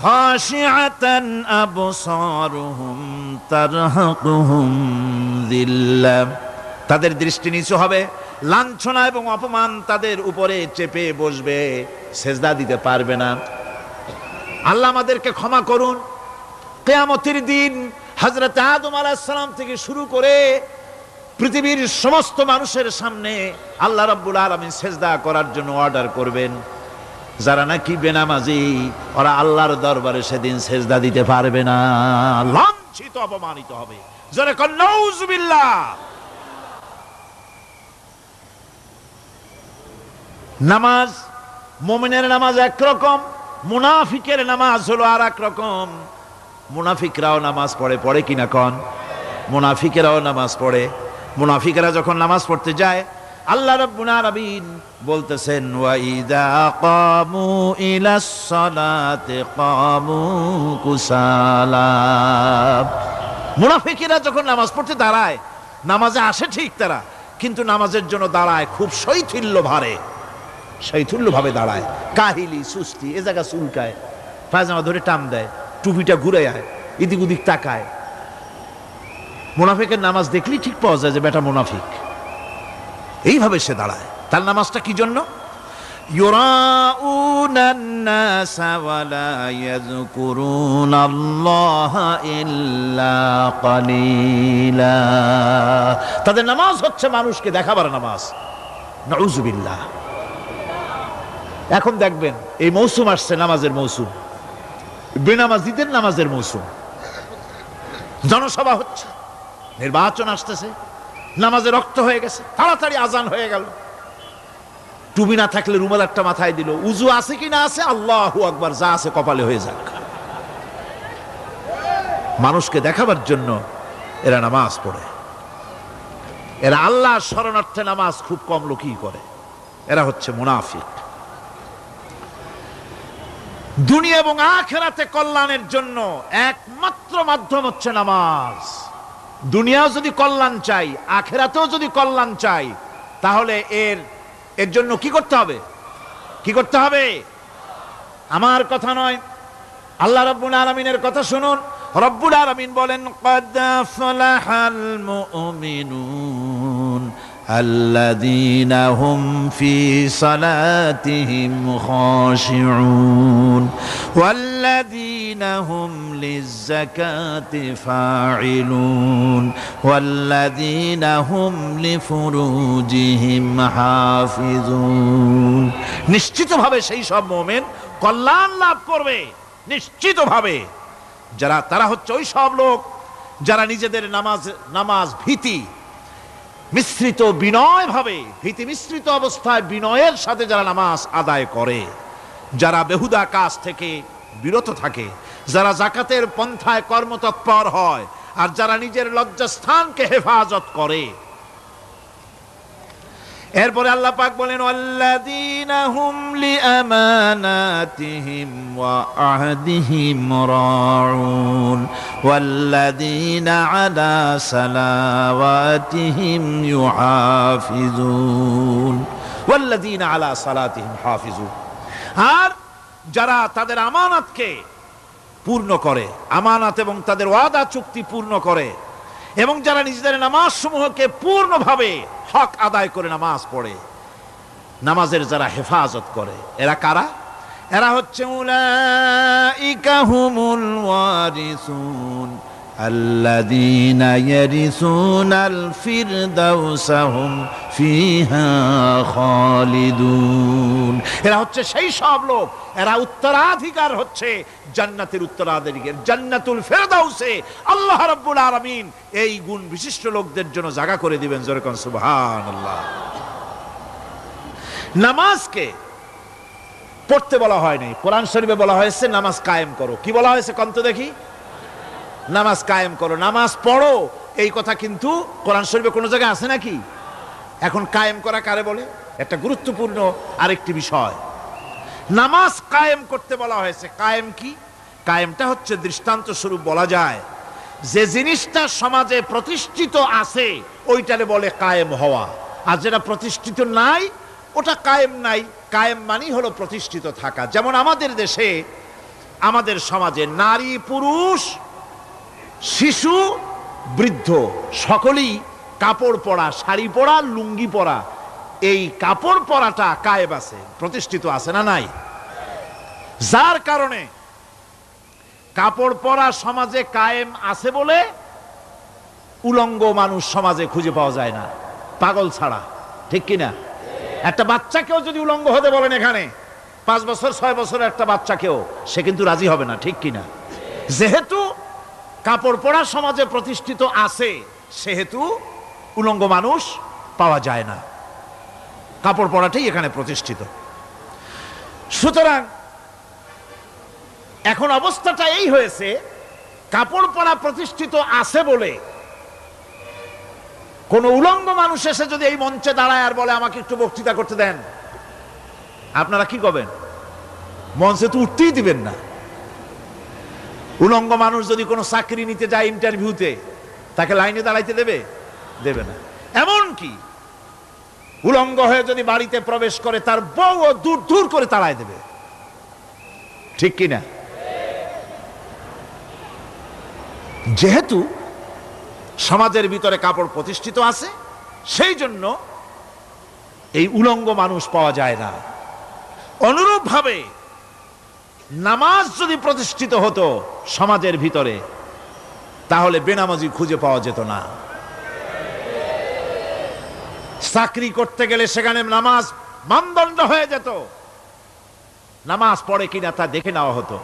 খাশিআতান আবসারুহুম তারহাকুহুম যিল্লাহ তাদের দৃষ্টি নিচু হবে, লাঞ্ছনা এবং অপমান তাদের উপরে চেপে বসবে, সেজদা দিতে পারবে না। আল্লাহ আমাদেরকে ক্ষমা করুন। কিয়ামতের দিন হযরত আদম আলাইহিস সালাম থেকে শুরু করে পৃথিবীর সমস্ত মানুষের সামনে আল্লাহ রাব্বুল আলামিন সেজদা করার জন্য অর্ডার করবেন। যারা নাকি বেনামাজি, ওরা আল্লাহর দরবারে সেদিন সেজদা দিতে পারবে না, লাঞ্ছিত অপমানিত হবে। যারা কোন নাউজুবিল্লাহ। নামাজ, মুমিনের নামাজ একরকম, মুনাফিকের নামাজ হলো আর এক রকম। মুনাফিকরাও নামাজ পড়ে, পড়ে কিনা কন? মুনাফিকেরাও নামাজ পড়ে। মুনাফিকেরা যখন নামাজ পড়তে যায়, আল্লাহ রাব্বুল আলামিন বলতেছেন ওয়া ইযা কামু ইলাস সালাতি কামু কুসালা। মুনাফিকেরা যখন নামাজ পড়তে দাঁড়ায়, নামাজে আসে ঠিক তারা, কিন্তু নামাজের জন্য দাঁড়ায় খুব শৈথিল্যভাবে দাঁড়ায়, কাহিলি সুস্তি, এ জায়গা চুলকায়, পায়জামা ধরে টান দেয়, টুপিটা ঘুরে আয়, এদিক ওদিক তাকায়। মুনাফিকের নামাজ দেখলেই ঠিক পাওয়া যায় যে বেটা মুনাফিক। এইভাবে সে দাঁড়ায়। তার নামাজটা কি জন্য? ইউরাউনান নাসা ওয়া লা ইয়াযকুরুনাল্লাহা ইল্লা কালিলা। তাদের নামাজ হচ্ছে মানুষকে দেখাবার নামাজ। নাউযুবিল্লাহ। এখন দেখবেন এই মৌসুম আসছে, নামাজের মৌসুম, বেনামাজিদের নামাজের মৌসুম। জনসভা হচ্ছে, নির্বাচন আসতেছে, নামাজে রক্ত হয়ে গেছে, তাড়াতাড়ি আজান হয়ে গেল, টুপি না থাকলে রুমাল একটা মাথায় দিল, উজু আছে কি না আছে, আল্লাহু আকবার, যা আছে কপালে হয়ে যাক। মানুষকে দেখাবার জন্য এরা নামাজ পড়ে। এরা আল্লাহ শরণার্থে নামাজ খুব কম লোকই করে। এরা হচ্ছে মুনাফিক। দুনিয়া এবং আখিরাতে কল্যাণের জন্য একমাত্র মাধ্যম হচ্ছে নামাজ। দুনিয়াও যদি কল্যাণ চাই, আখিরাতেও যদি কল্যাণ চাই, তাহলে এর জন্য কি করতে হবে? কি করতে হবে? আমার কথা নয়, আল্লাহ রাব্বুল আলামিনের কথা শুনুন। রব্বুল আলামিন বলেন ক্বাদ আফলাহাল মুমিনুন আল্লাযীনা হুম ফি সালাতিহিম খাশিউন ওয়াল্লাযীনা হুম লিয-যাকাতি ফাঈলুন ওয়াল্লাযীনা হুম লিফুরুজিহিম হাফিজুন। নিশ্চিতভাবে সেই সব মুমিন কল্যাণ লাভ করবে, নিশ্চিতভাবে। তারা হচ্ছে ওই সব লোক যারা নিজেদের নামাজ ভীতি মিশ্রিত বিনয়ভাবে, ভীতি মিশ্রিত অবস্থায় বিনয়ের সাথে যারা নামাজ আদায় করে, যারা বেহুদা কাজ থেকে বিরত থাকে, যারা যাকাতের পন্থায় কর্মতৎপর হয়, আর যারা নিজের লজ্জাস্থানকে হেফাজত করে। এরপরে আল্লাহ পাক বলেন ওয়াল্লাযীনা হুম লিআমানাতিহিম ওয়া আহদিহিম রাউন ওয়াল্লাযীনা আলা সালাওয়াতিহিম ইউহাফিজুন ওয়াল্লাযীনা আলা সালাতিহিম হাফিজুন। আর যারা তাদের আমানতকে পূর্ণ করে, আমানত এবং তাদের ওয়াদা চুক্তি পূর্ণ করে, এবং যারা নিজেদের নামাজ সমূহকে পূর্ণভাবে হক আদায় করে নামাজ পড়ে, নামাজের যারা হেফাজত করে, এরা কারা? এরা হচ্ছে উলাইকা হুমুল ওয়ারিসুন আল্লাযীনা ইয়ারিসুনাল ফিরদাউসা হুম ফিহা খালিদুন। এরা হচ্ছে সেই সব লোক, এরা উত্তরাধিকার হচ্ছে জান্নাতের উত্তরাধিকার, জান্নাতুল ফিরদাউসে আল্লাহ রাব্বুল আলামিন এই গুণ বিশিষ্ট লোকদের জন্য জায়গা করে দিবেন। জোরে কোন সুবহানাল্লাহ। নামাজকে পড়তে বলা হয়নি, কোরআন শরীফে বলা হয়েছে নামাজ কায়েম করো। কি বলা হয়েছে কন্ত দেখি? নামাজ কায়েম করো, নামাজ পড়ো। এই কথা কিন্তু কোরআন শরীফে কোনো জায়গায় আছে নাকি? এখন কায়েম করা কারে বলে? একটা গুরুত্বপূর্ণ আরেকটি বিষয়। নামাজ কায়েম করতে বলা হয়েছে। কায়েম কি? কায়েমটা হচ্ছে দৃষ্টান্ত স্বরূপ বলা যায় যে জিনিসটা সমাজে প্রতিষ্ঠিত আছে ওইটারে বলে কায়েম হওয়া, আর যেটা প্রতিষ্ঠিত নাই ওটা কায়েম নাই। কায়েম মানেই হলো প্রতিষ্ঠিত থাকা। যেমন আমাদের দেশে, আমাদের সমাজে নারী পুরুষ শিশু বৃদ্ধ সকলেই কাপড় পরা, শাড়ি পরা, লুঙ্গি পরা, এই কাপড় পরাটা কায়েম আছে, প্রতিষ্ঠিত আছে না নাই? যার কারণে কাপড় পরা সমাজে কায়েম আছে বলে উলঙ্গ মানুষ সমাজে খুঁজে পাওয়া যায় না, পাগল ছাড়া। ঠিক কিনা? একটা বাচ্চাকেও যদি উলঙ্গ হতে বলেন এখানে, 5 বছর 6 বছরের একটা বাচ্চাকেও, সে কিন্তু রাজি হবে না। ঠিক কিনা? যেহেতু কাপড় পরা সমাজে প্রতিষ্ঠিত আছে, সেহেতু উলঙ্গ মানুষ পাওয়া যায় না, কাপড় পরাটাই এখানে প্রতিষ্ঠিত। সুতরাং এখন অবস্থাটা এই হয়েছে, কাপড় পরা প্রতিষ্ঠিত আছে বলে কোন উলঙ্গ মানুষ এসে যদি এই মঞ্চে দাঁড়ায় আর বলে আমাকে একটু বক্তৃতা করতে দেন, আপনারা কি করবেন? মঞ্চে তো উঠতেই দিবেন না। উলঙ্গ মানুষ যদি কোনো চাকরি নিতে যায় ইন্টারভিউতে, তাকে লাইনে দাঁড়াইতে দেবে? দেবে না। এমনকি উলঙ্গ হয়ে যদি বাড়িতে প্রবেশ করে, তার বউ দূর দূর করে তাড়ায় দেবে। ঠিক কিনা? যেহেতু সমাজের ভিতরে কাপড় প্রতিষ্ঠিত আছে, সেই জন্য এই উলঙ্গ মানুষ পাওয়া যায় না। অনুরূপ ভাবে নামাজ যদি প্রতিষ্ঠিত হতো সমাজের ভিতরে, তাহলে বেনামাজি খুঁজে পাওয়া যেত না। চাকরি করতে গেলে সেখানে নামাজ মানদণ্ড হয়ে যেত, নামাজ পড়ে কিনা তা দেখে নেওয়া হতো।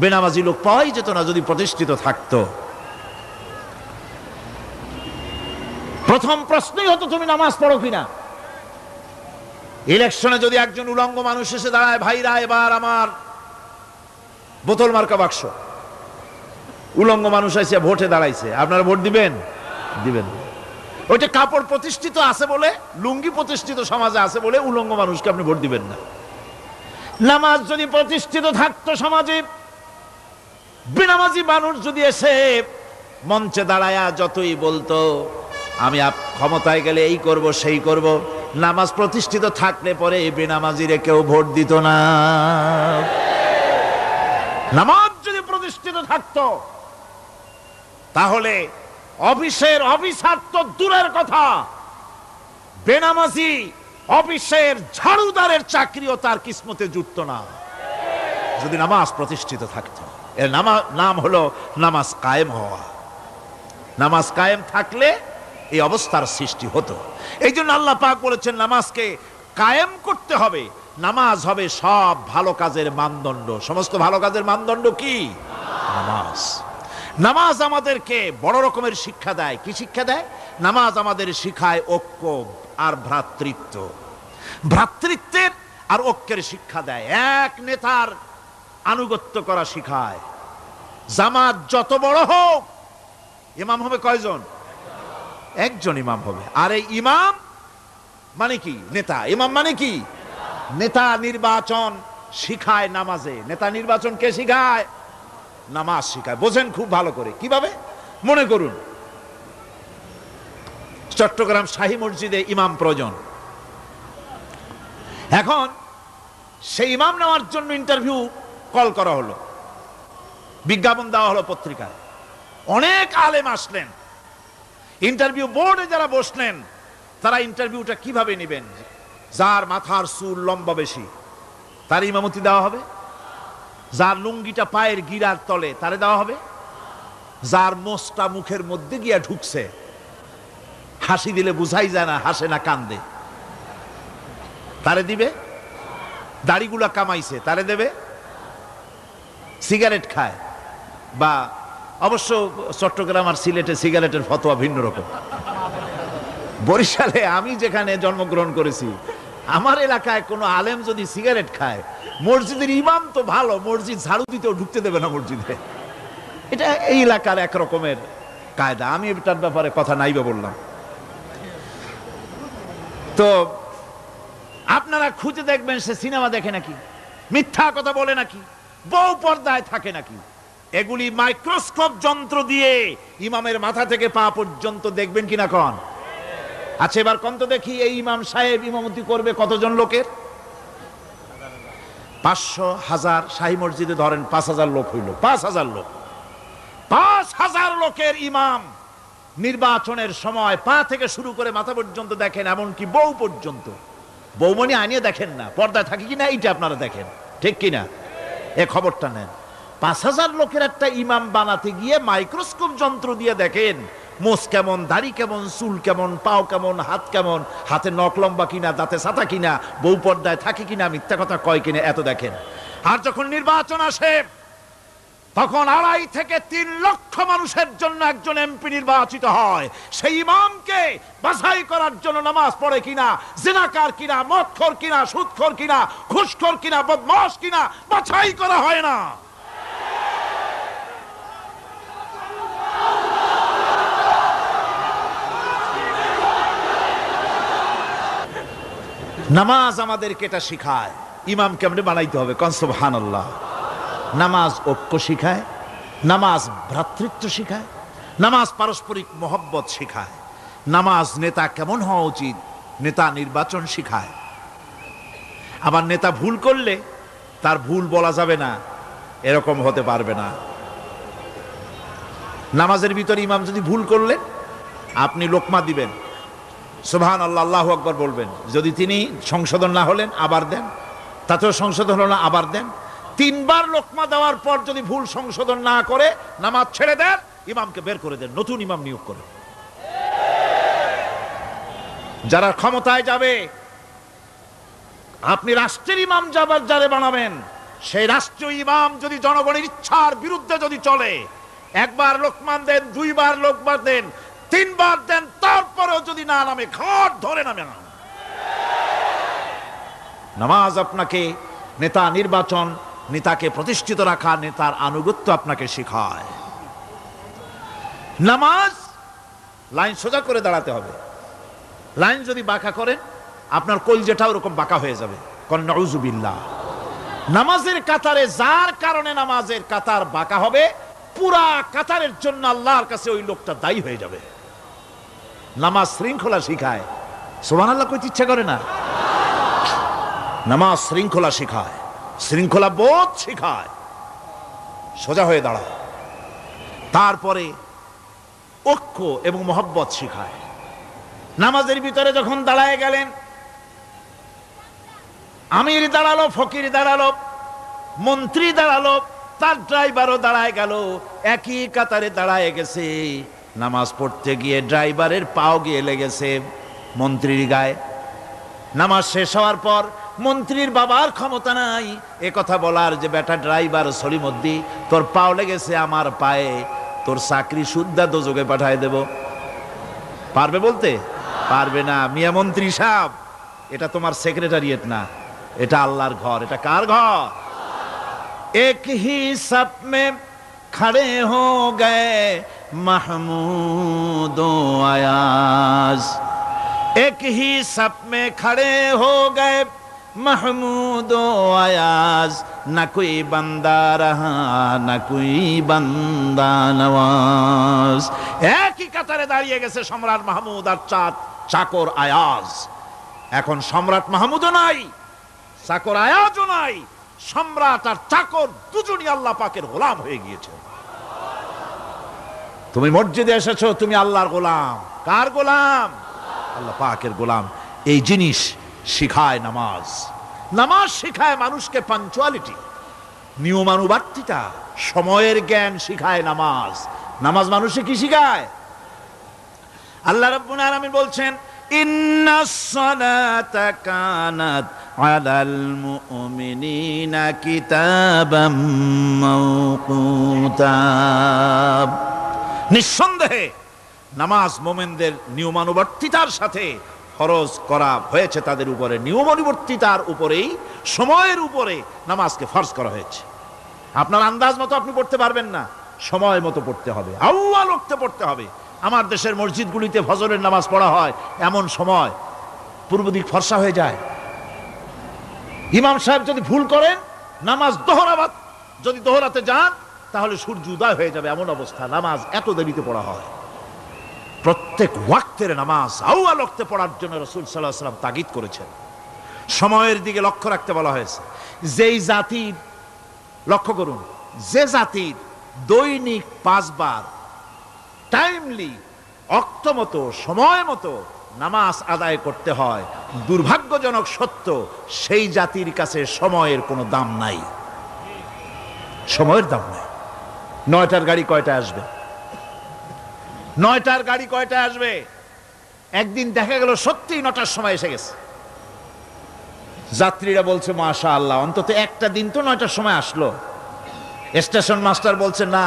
বেনামাজি লোক পাওয়াই যেত না যদি প্রতিষ্ঠিত থাকতো। প্রথম প্রশ্নই হতো তুমি নামাজ পড়ো কিনা। ইলেকশনে যদি একজন উলঙ্গ মানুষ এসে দাঁড়ায়, ভাইরা এবার আমার বোতল মার্কা বাক্স, উলঙ্গ মানুষ এসে ভোটে দাঁড়াইছে, আপনারা ভোট দিবেন? দিবেন। ওইটা কাপড় প্রতিষ্ঠিত আছে বলে, লুঙ্গি প্রতিষ্ঠিত সমাজে আছে বলে উলঙ্গ মানুষকে আপনি ভোট দিবেন না। নামাজ যদি প্রতিষ্ঠিত থাকতো সমাজে, বেনামাজি মানুষ যদি এসে মঞ্চে দাঁড়ায়া যতই বলতো আমি ক্ষমতায় গেলে এই করব সেই করব, নামাজ প্রতিষ্ঠিত থাকলে পরে বেনামাজিরে কেউ ভোট দিত না। নামাজ যদি প্রতিষ্ঠিত থাকতো, তাহলে অফিসের অফিসার তো দূরের কথা, বেনামাজি অফিসের ঝাড়ুদারের চাকরিও তার কিসমতে জুটতো না, যদি নামাজ প্রতিষ্ঠিত থাকতো। এর নাম হলো নামাজ কায়েম হওয়া। নামাজ কায়েম থাকলে এই অবস্থার সৃষ্টি হতো। এই জন্য আল্লাহ পাক বলেছেন নামাজকে কায়েম করতে হবে। নামাজ হবে সব ভালো কাজের মানদণ্ড। সমস্ত ভালো কাজের মানদণ্ড কি? নামাজ। নামাজ আমাদেরকে বড় রকমের শিক্ষা দেয়। কি শিক্ষা দেয়? নামাজ আমাদের শিখায় ঐক্য আর ভ্রাতৃত্ব। ভ্রাতৃত্বের আর ঐক্যের শিক্ষা দেয়। এক নেতার আনুগত্য করা শিখায়। জামাত যত বড় হোক, ইমাম হবে কয়জন? একজন ইমাম হবে। আর এই ইমাম মানে কি? নেতা। ইমাম মানে কি? নেতা নির্বাচন শিখায় নামাজে। নেতা নির্বাচন কে শিখায়? নামাজ শিখায়। বোঝেন খুব ভালো করে। কিভাবে? মনে করুন চট্টগ্রাম শাহী মসজিদে ইমাম প্রয়োজন। এখন সেই ইমাম নেওয়ার জন্য ইন্টারভিউ কল করা হলো, বিজ্ঞাপন দেওয়া হলো পত্রিকায়। অনেক আলেম আসলেন। ইন্টারভিউ বোর্ডে যারা বসলেন, তারা ইন্টারভিউটা কিভাবে নেবেন? যার মাথার চুল লম্বা বেশি তার ইমামতি দেওয়া হবে, যার লুঙ্গিটা পায়ের গিরার তলে তারে দেওয়া হবে, যার মোষটা মুখের মধ্যে গিয়া ঢুকছে, হাসি দিলে বুঝাই যায় না হাসে না কান্দে, তারে দিবে। দাড়িগুলা কামাইছে তারে দেবে। সিগারেট খায়, বা অবশ্য চট্টগ্রাম আর সিলেটে সিগারেটের ফতোয়া ভিন্ন রকম। বরিশালে আমি যেখানে জন্মগ্রহণ করেছি, আমার এলাকায় কোনো আলেম যদি সিগারেট খায়, মসজিদের ইমাম তো ভালো, মসজিদ ঝাড়ু দিতেও ঢুকতে দেবে না মসজিদে। এটা এই এলাকার এক রকমের কায়দা। আমি এটার ব্যাপারে কথা নাইবা বললাম। তো আপনারা খুঁজে দেখবেন সে সিনেমা দেখে নাকি, মিথ্যা কথা বলে নাকি, বউ পর্দায় থাকে নাকি। এগুলি মাইক্রোস্কোপ যন্ত্র দিয়ে ইমামের মাথা থেকে পা পর্যন্ত দেখবেন কিনা কন? আচ্ছা এবার কন তো দেখি, এই ইমাম সাহেব ইমামতি করবে কতজন লোকের? 500, 1000। শাহী মসজিদে ধরেন 5000 লোক হইল। 5000 লোক, 5000 লোকের ইমাম নির্বাচনের সময় পা থেকে শুরু করে মাথা পর্যন্ত দেখেন, এমনকি বউ পর্যন্ত। বৌমনি আনিয়ে দেখেন না, পর্দায় থাকে কিনা এইটা আপনারা দেখেন, ঠিক কিনা? এ খবরটা নেন। 5,000 লোকের একটা ইমাম বানাতে গিয়ে মাইক্রোস্কোপ যন্ত্র দিয়ে দেখেন মোষ কেমন, দাড়ি কেমন, চুল কেমন, পাও কেমন, হাত কেমন, হাতে নখ লম্বা কিনা, দাঁতে ছাতা কিনা, বউ পর্দায় থাকে কিনা, মিথ্যা কথা কয় কিনা, এত দেখেন। আর যখন নির্বাচন আসে তখন 2.5 থেকে 3 লক্ষ মানুষের জন্য একজন এমপি নির্বাচিত হয়। সেই ইমামকে বাছাই করার জন্য নামাজ পড়ে কিনা, জিনাকার কিনা, মদখোর কিনা, সুদখোর কিনা, ঘুষখোর কিনা, বদমাশ কিনা বাছাই করা হয় না। নামাজ আমাদেরকে এটা শিখায় ইমাম কেমনে বানাইতে হবে। কোন সুবহানাল্লাহ। নামাজ ঐক্য শিখায়, নামাজ ভ্রাতৃত্ব শিখায়, নামাজ পারস্পরিক মহব্বত শিখায়, নামাজ নেতা কেমন হওয়া উচিত, নেতা নির্বাচন শিখায়। আবার নেতা ভুল করলে তার ভুল বলা যাবে না, এরকম হতে পারবে না। নামাজের ভিতরে ইমাম যদি ভুল করলেন, আপনি লোকমা দিবেন, সুবহানাল্লাহ, আল্লাহু আকবার বলবেন। যদি তিনি সংশোধন না হলেন আবার দেন, তাতেও সংশোধন হলো না আবার দেন। 3 বার লোকমা দেওয়ার পর যদি ভুল সংশোধন না করে নামাজ ছেড়ে দেন, ইমামকে বের করে দেন, নতুন ইমাম নিয়োগ করে। যারা ক্ষমতায় যাবে, আপনি রাষ্ট্রের ইমাম যারে বানাবেন, সেই রাষ্ট্রীয় ইমাম যদি জনগণের ইচ্ছার বিরুদ্ধে যদি চলে, 1 বার লোকমান দেন, 2 বার লোকমান দেন, 3 বার দেন, তারপরেও যদি না নামে, ঘাট ধরে নামে না। নামাজ আপনাকে নেতা নির্বাচন, নেতাকে প্রতিষ্ঠিত রাখা, নেতার আনুগত্য আপনাকে শেখায়। নামাজ লাইন সোজা করে দাঁড়াতে হবে। লাইন যদি বাঁকা করেন, আপনার কলজেটা ওরকম বাঁকা হয়ে যাবে। কোন নাউযুবিল্লাহ। নামাজের কাতারে যার কারণে নামাজের কাতার বাঁকা হবে, পুরা কাতারের জন্য আল্লাহর কাছে ওই লোকটা দায়ী হয়ে যাবে। নামাজ শৃঙ্খলা শিখায়। সুবহানাল্লাহ কইতে ইচ্ছা করে না? নামাজ শৃঙ্খলা শিখায়, শৃঙ্খলা বোধ শিখায়, সোজা হয়ে দাঁড়ায়। তারপরে ঐক্য এবং মহব্বত শিখায়। নামাজের ভিতরে যখন দাঁড়ায় গেলেন, আমির দাঁড়ালো, ফকির দাঁড়ালো, মন্ত্রী দাঁড়ালো, তার ড্রাইভারও দাঁড়ায় গেল, একই কাতারে দাঁড়ায় গেছে। নামাজ পড়তে গিয়ে ড্রাইভারের পাও গিয়ে লেগেছে মন্ত্রীর গায়ে। নামাজ শেষ হওয়ার পর মন্ত্রীর বাবার ক্ষমতা নাই এ কথা বলার যে, বেটা ড্রাইভার সলিমুদ্দি, তোর পাও লেগেছে আমার পায়ে, তোর চাকরি সুদ্ধা দোজকে পাঠায় দেব। পারবে বলতে? পারবে না। মিয়া মন্ত্রী সাহেব, এটা তোমার সেক্রেটারিয়েট না, এটা আল্লাহর ঘর। এটা কার ঘর? এক হি সব মে খড়ে হো গয়ে মাহমুদ ও আয়াজ, এক হি সব মে খড়ে হো গয়ে महमूद आयाज, न कोई बंदा रहा न कोई बंदा नवाज। একই কাতারে দাঁড়িয়ে গেছে সম্রাট মাহমুদ আর চাকর আয়াজ। এখন সম্রাট মাহমুদও নাই, চাকর আয়াজও নাই, সম্রাট আর চাকর দুজনই আল্লাহ পাকের গোলাম হয়ে গিয়েছে। তুমি মসজিদে এসেছো, তুমি আল্লাহর গোলাম। কার গোলাম? আল্লাহ পাকের গোলাম। এই জিনিস শিখায় নামাজ। নামাজ শিখায় মানুষকে পাঞ্চুয়ালিটি, নিয়মানুবর্তিতা, সময়ের জ্ঞান শিখায় নামাজ। নামাজ মানুষে কি শিখায়? আল্লাহ রাব্বুল আলামিন বলছেন, ইন্নাস সালাতা কানাত আলাল মুমিনিনা কিতাবাম মাওকুতা। নিঃসন্দেহে নামাজ মুমিনদের নিয়মানুবর্তিতার সাথে ফরজ করা হয়েছে, তাদের উপরে নিয়মানুবর্তিতার উপরেই, সময়ের উপরে নামাজকে ফরজ করা হয়েছে। আপনার আন্দাজ মতো আপনি পড়তে পারবেন না, সময় মতো পড়তে হবে, আউয়াল ওয়াক্তে পড়তে হবে। আমার দেশের মসজিদগুলিতে ফজরের নামাজ পড়া হয় এমন সময় পূর্ব দিক ফর্সা হয়ে যায়। ইমাম সাহেব যদি ভুল করেন, নামাজ যদি দোহরাতে যান, তাহলে সূর্য উদয় হয়ে যাবে, এমন অবস্থা। নামাজ এত দেরিতে পড়া হয়। প্রত্যেক ওয়াক্তের নামাজ আউয়াল ওয়াক্তে পড়ার জন্য রাসূল সাল্লাল্লাহু আলাইহি ওয়াসাল্লাম তাগিদ করেছেন। সময়ের দিকে লক্ষ্য রাখতে বলা হয়েছে। যেই জাতির, লক্ষ্য করুন, যে জাতির দৈনিক 5 বার টাইমলি অক্ত মতো সময় মতো নামাজ আদায় করতে হয়, দুর্ভাগ্যজনক সত্য সেই জাতির কাছে সময়ের কোনো দাম নাই। সময়ের দাম নাই। 9টার গাড়ি কয়টায় আসবে? 9টার গাড়ি কয়টায় আসবে? একদিন দেখা গেল সত্যি 9টার সময় এসে গেছে। যাত্রীরা বলছে মাশাআল্লাহ, অন্তত একটা দিন তো 9টার সময় আসলো। স্টেশন মাস্টার বলছে না,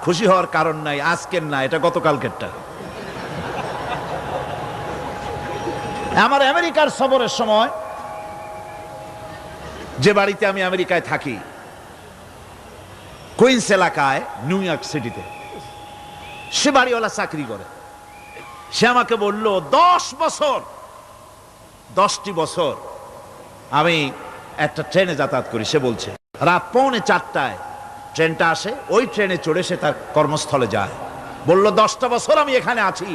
খুশি হওয়ার কারণ নাই, আজকের না, এটা গতকালকেরটা। আমার আমেরিকার সফরের সময়, যে বাড়িতে আমি আমেরিকায় থাকি, কুইন্স এলাকায়, নিউ ইয়র্ক সিটিতে, সে বাড়িওয়ালা চাকরি করে। সে আমাকে বলল 10টি বছর আমি একটা ট্রেনে যাতায়াত করি। সে বলছে রাত 3:45 ট্রেনটা আসে, ওই ট্রেনে চড়ে সে তার কর্মস্থলে যায়। বলল 10টা বছর আমি এখানে আছি,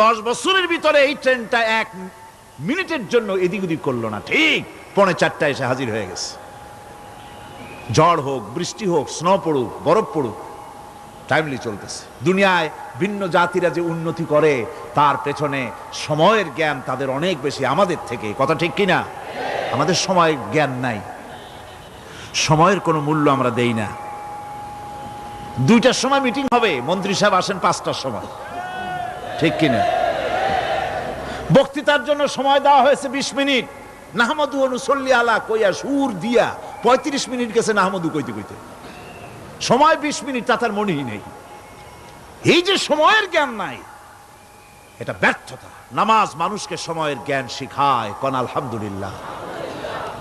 10 বছরের ভিতরে এই ট্রেনটা 1 মিনিটের জন্য এদিক ওদিক করলো না, ঠিক 3:45 এসে হাজির হয়ে গেছে। ঝড় হোক, বৃষ্টি হোক, স্নো পড়ুক, বরফ পড়ুক, টাইমলি চলতেছে। দুনিয়ায় ভিন্ন জাতিরা যে উন্নতি করে তার পেছনে সময়ের জ্ঞান তাদের অনেক বেশি আমাদের থেকে, কথা ঠিক কিনা? আমাদের সময়ের জ্ঞান নাই, সময়ের কোনো মূল্য আমরা দেই না। 2টার সময় মিটিং হবে, মন্ত্রী সাহেব আসেন 5টার সময়, ঠিক কিনা? বক্তৃতার জন্য সময় দেওয়া হয়েছে 20 মিনিট, নাহমাদু অনুসল্লি আলা কইয়া সুর দিয়া 35 মিনিট গেছে নাহমাদু কইতে কইতে। সময় 20 মিনিট, তা তার মনেই নেই। এই যে সময়ের জ্ঞান নাই, এটা ব্যর্থতা। নামাজ মানুষকে সময়ের জ্ঞান শিখায়, কোন আলহামদুলিল্লাহ।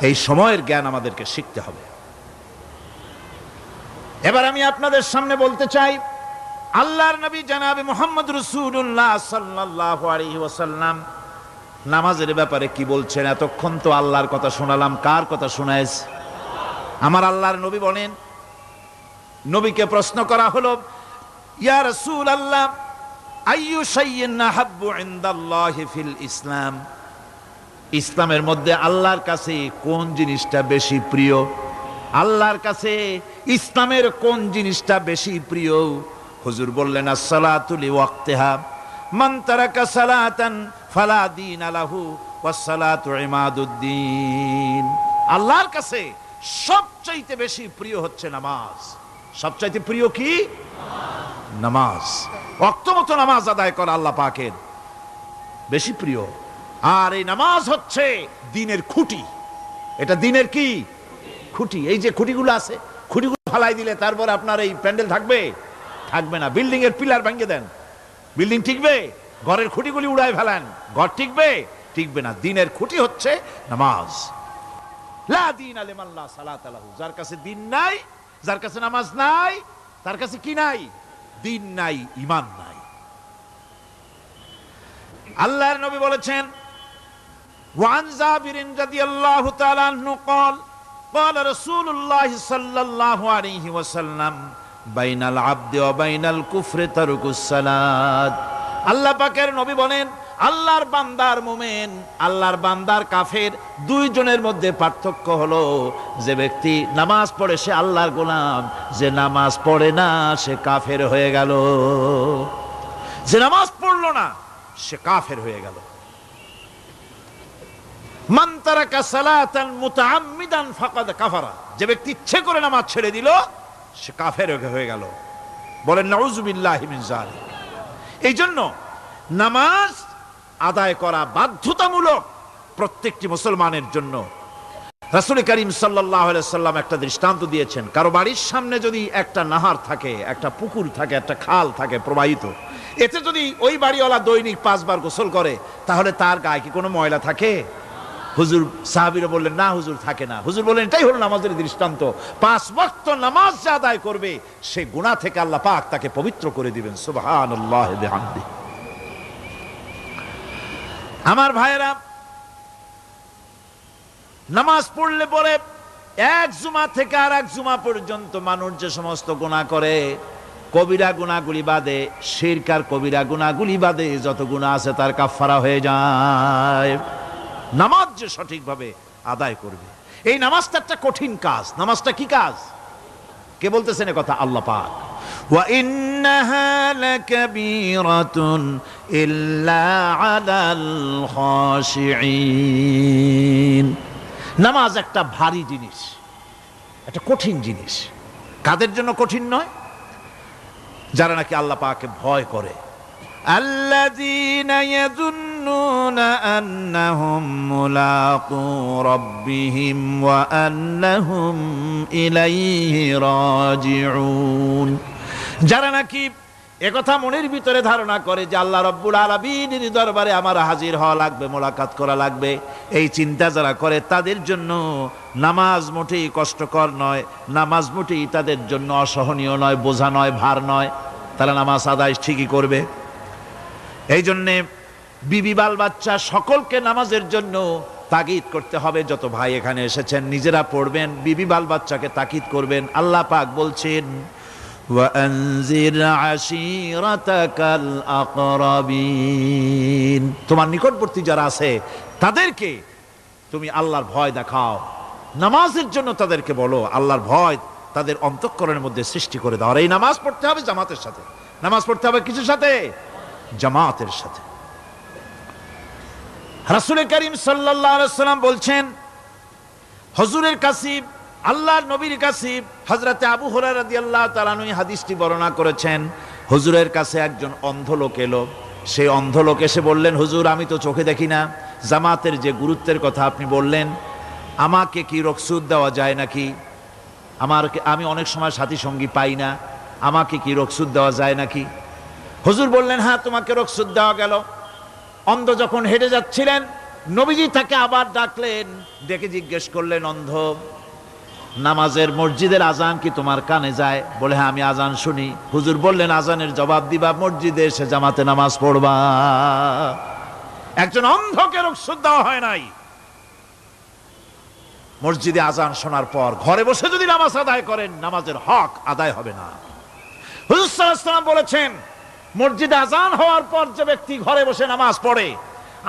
এই সময়ের জ্ঞান আমাদেরকে শিখতে হবে। এবার আমি আপনাদের সামনে বলতে চাই, আল্লাহর নবী জনাবে মুহাম্মদ রাসূলুল্লাহ সাল্লাল্লাহু আলাইহি ওয়াসাল্লাম নামাজের ব্যাপারে কি বলছেন। এতক্ষণ তো আল্লাহর কথা শোনালাম, কার কথা শোনাইছে? আমার আল্লাহর নবী বলেন, নবীকে প্রশ্ন করা হলো, ইয়া রাসূলুল্লাহ আইয়ু শাইইন আহাব্বু ইনদাল্লাহি ফিল ইসলাম, ইসলামের মধ্যে আল্লাহর কাছে কোন জিনিসটা বেশি প্রিয়? আল্লাহর কাছে ইসলামের কোন জিনিসটা বেশি প্রিয়? হুজুর বললেন আস-সালাতু লিওয়াক্তিহা, মান তারাকা সালাতান ফালা দীনা লাহু ওয়াস-সালাতু ইমাদুদ্দিন। আল্লাহর কাছে সবচাইতে বেশি প্রিয় হচ্ছে নামাজ। সবচাইতে প্রিয় কি? নামাজ। ওয়াক্ত মতো নামাজ আদায় করা আল্লাহ পাকের বেশি প্রিয়। আর এই নামাজ হচ্ছে দ্বীনের খুঁটি। এটা দ্বীনের কি খুঁটি? এই যে খুঁটিগুলো আছে, খুঁটিগুলো ফালাই দিলে তারপর আপনার এই প্যান্ডেল থাকবে? থাকবে না। বিল্ডিং এর পিলার ভেঙে দেন, বিল্ডিং টিকবে? ঘরের খুঁটিগুলি উড়ায় ফেলেন, ঘর টিকবে? টিকবে না। দ্বীনের খুঁটি হচ্ছে নামাজ। লা দীনা লিমান লা সালাতা লাহু, যার কাছে দ্বীন নাই, যার কাছে নামাজ নাই, তার কাছে কি নাই? দ্বীন নাই, ঈমান নাই। আল্লাহর নবী বলেছেন, ওয়ান জাবিরিন রাদিয়াল্লাহু তাআলা আনহু قال قال رسول الله صلى الله عليه وسلم بين العبد وبين الكفر ترك الصلاة। আল্লাহ পাকের নবী বলেন, আল্লাহর বান্দার মুমিন, আল্লাহর বান্দার কাফের, দুইজনের মধ্যে পার্থক্য হলো, যে ব্যক্তি নামাজ পড়ে সে আল্লাহর গোলাম, যে নামাজ পড়ে না সে কাফের হয়ে গেল। যে নামাজ পড়লো না সে কাফের হয়ে গেল। মান তারাকা সালাতান মুতাআম্মিদান ফাকাদ কাফারা, যে ব্যক্তি ইচ্ছে করে নামাজ ছেড়ে দিল সে কাফের হয়ে গেল। বলেন নাউযুবিল্লাহি মিন যালিক। এই জন্য নামাজ আদায় করা বাধ্যতামূলক প্রত্যেকটি মুসলমানের জন্য। রাসূল করিম সাল্লাল্লাহু আলাইহি সাল্লাম একটা দৃষ্টান্ত দিয়েছেন, কারো বাড়ির সামনে যদি একটা নাহার থাকে, একটা পুকুর থাকে, একটা খাল থাকে প্রবাহিত, এতে যদি ওই বাড়িওয়ালা দৈনিক 5 বার গোসল করে, তাহলে তার গায়ে কি কোনো ময়লা থাকে? হুজুর, সাহাবীরা বললেন না হুজুর, থাকে না। হুজুর বললেন এটাই হলো নামাজের দৃষ্টান্ত। 5 ওয়াক্ত নামাজ যে আদায় করবে সে গুনাহ থেকে আল্লাহ পাক তাকে পবিত্র করে দিবেন। সুবহানাল্লাহি ওয়া বিহামদিহি। আমার ভাইয়েরা, নামাজ পড়লে পরে এক জুমা থেকে আর এক জুমা পর্যন্ত মানুষ যে সমস্ত গুনাহ করে, কবিরা গুনাহগুলি বাদে, শিরক আর কবিরা গুনাহগুলি বাদে যত গুনাহ আছে তার কাফারা হয়ে যায়। নামাজ যে সঠিকভাবে আদায় করবে, এই নামাজটা একটা কঠিন কাজ। নামাজটা কি কাজ? কে বলতেছেন কথা? আল্লাহ পাক। ওয়া ইন্নাহা লাকাবীরাতুন ইল্লা আলাল খাশিঈন। নামাজ একটা ভারী জিনিস, একটা কঠিন জিনিস। কাদের জন্য কঠিন নয়? যারা নাকি আল্লাহ পাককে ভয় করে। আল্লাযীনা ইয়াযুন্নুনা আন্নাহুম মুলাকু রাব্বিহিম ওয়া আন্নাহুম ইলাইহি রাজিউন। যারা নাকি একথা মনের ভিতরে ধারণা করে যে আল্লাহ রাব্বুল আলামিনের দরবারে আমার হাজির হওয়া লাগবে, মোলাকাত করা লাগবে, এই চিন্তা যারা করে তাদের জন্য নামাজ মোটেই কষ্টকর নয়, নামাজ মোটেই তাদের জন্য অসহনীয় নয়, বোঝা নয়, ভার নয়। তারা নামাজ আদায় ঠিকই করবে। এই জন্যে বিবি বাল বাচ্চা সকলকে নামাজের জন্য তাগিদ করতে হবে। যত ভাই এখানে এসেছেন নিজেরা পড়বেন, বিবি বাল বাচ্চাকে তাকিদ করবেন। আল্লাহ পাক বলছেন ওয়ানজির আশীরাতাকাল আকরাবিন, তোমার নিকটবর্তী যারা আছে তাদেরকে তুমি আল্লাহর ভয় দেখাও, নামাজের জন্য তাদেরকে বলো, আল্লাহর ভয় তাদের অন্তঃকরণের মধ্যে সৃষ্টি করে দাও। আর এই নামাজ পড়তে হবে জামাতের সাথে। নামাজ পড়তে হবে কিছুর সাথে? জামাতের সাথে। রাসূল করিম সাল্লাল্লাহু আলাইহি ওয়াসাল্লাম বলছেন, হুজুরের কাছে, আল্লাহর নবীর কাছে হযরতে আবু হুরায়রা রাদিয়াল্লাহু তাআলা আনহু হাদিসটি বর্ণনা করেছেন। হুজুরের কাছে একজন অন্ধ লোক এলো। সেই অন্ধ লোক এসে বললেন, হুজুর আমি তো চোখে দেখি না, জামাতের যে গুরুত্বের কথা আপনি বললেন, আমাকে কি রুখসত দেওয়া যায় নাকি? আমি অনেক সময় সাথী সঙ্গী পাই না, আমাকে কি রুখসত দেওয়া যায় নাকি? হুজুর বললেন, হ্যাঁ তোমাকে রুখসত দেওয়া গেল। অন্ধ যখন হেঁটে যাচ্ছিলেন নবীজি তাকে আবার ডাকলেন, ডেকে জিজ্ঞেস করলেন, অন্ধ নামাজের মসজিদের আজান কি তোমার কানে যায়? বলে, হ্যাঁ আমি আজান শুনি। হুজুর বললেন, আজানের জবাব দিবা, মসজিদে এসে জামাতে নামাজ পড়বা। একজন অন্ধকে রুখসত দেওয়া হয় নাই। মসজিদে আজান শোনার পর ঘরে বসে যদি নামাজ আদায় করেন, নামাজের হক আদায় হবে না। হুজুর সাল্লাল্লাহু আলাইহি ওয়াসাল্লাম বলেছেন, মসজিদে আজান হওয়ার পর যে ব্যক্তি ঘরে বসে নামাজ পড়ে,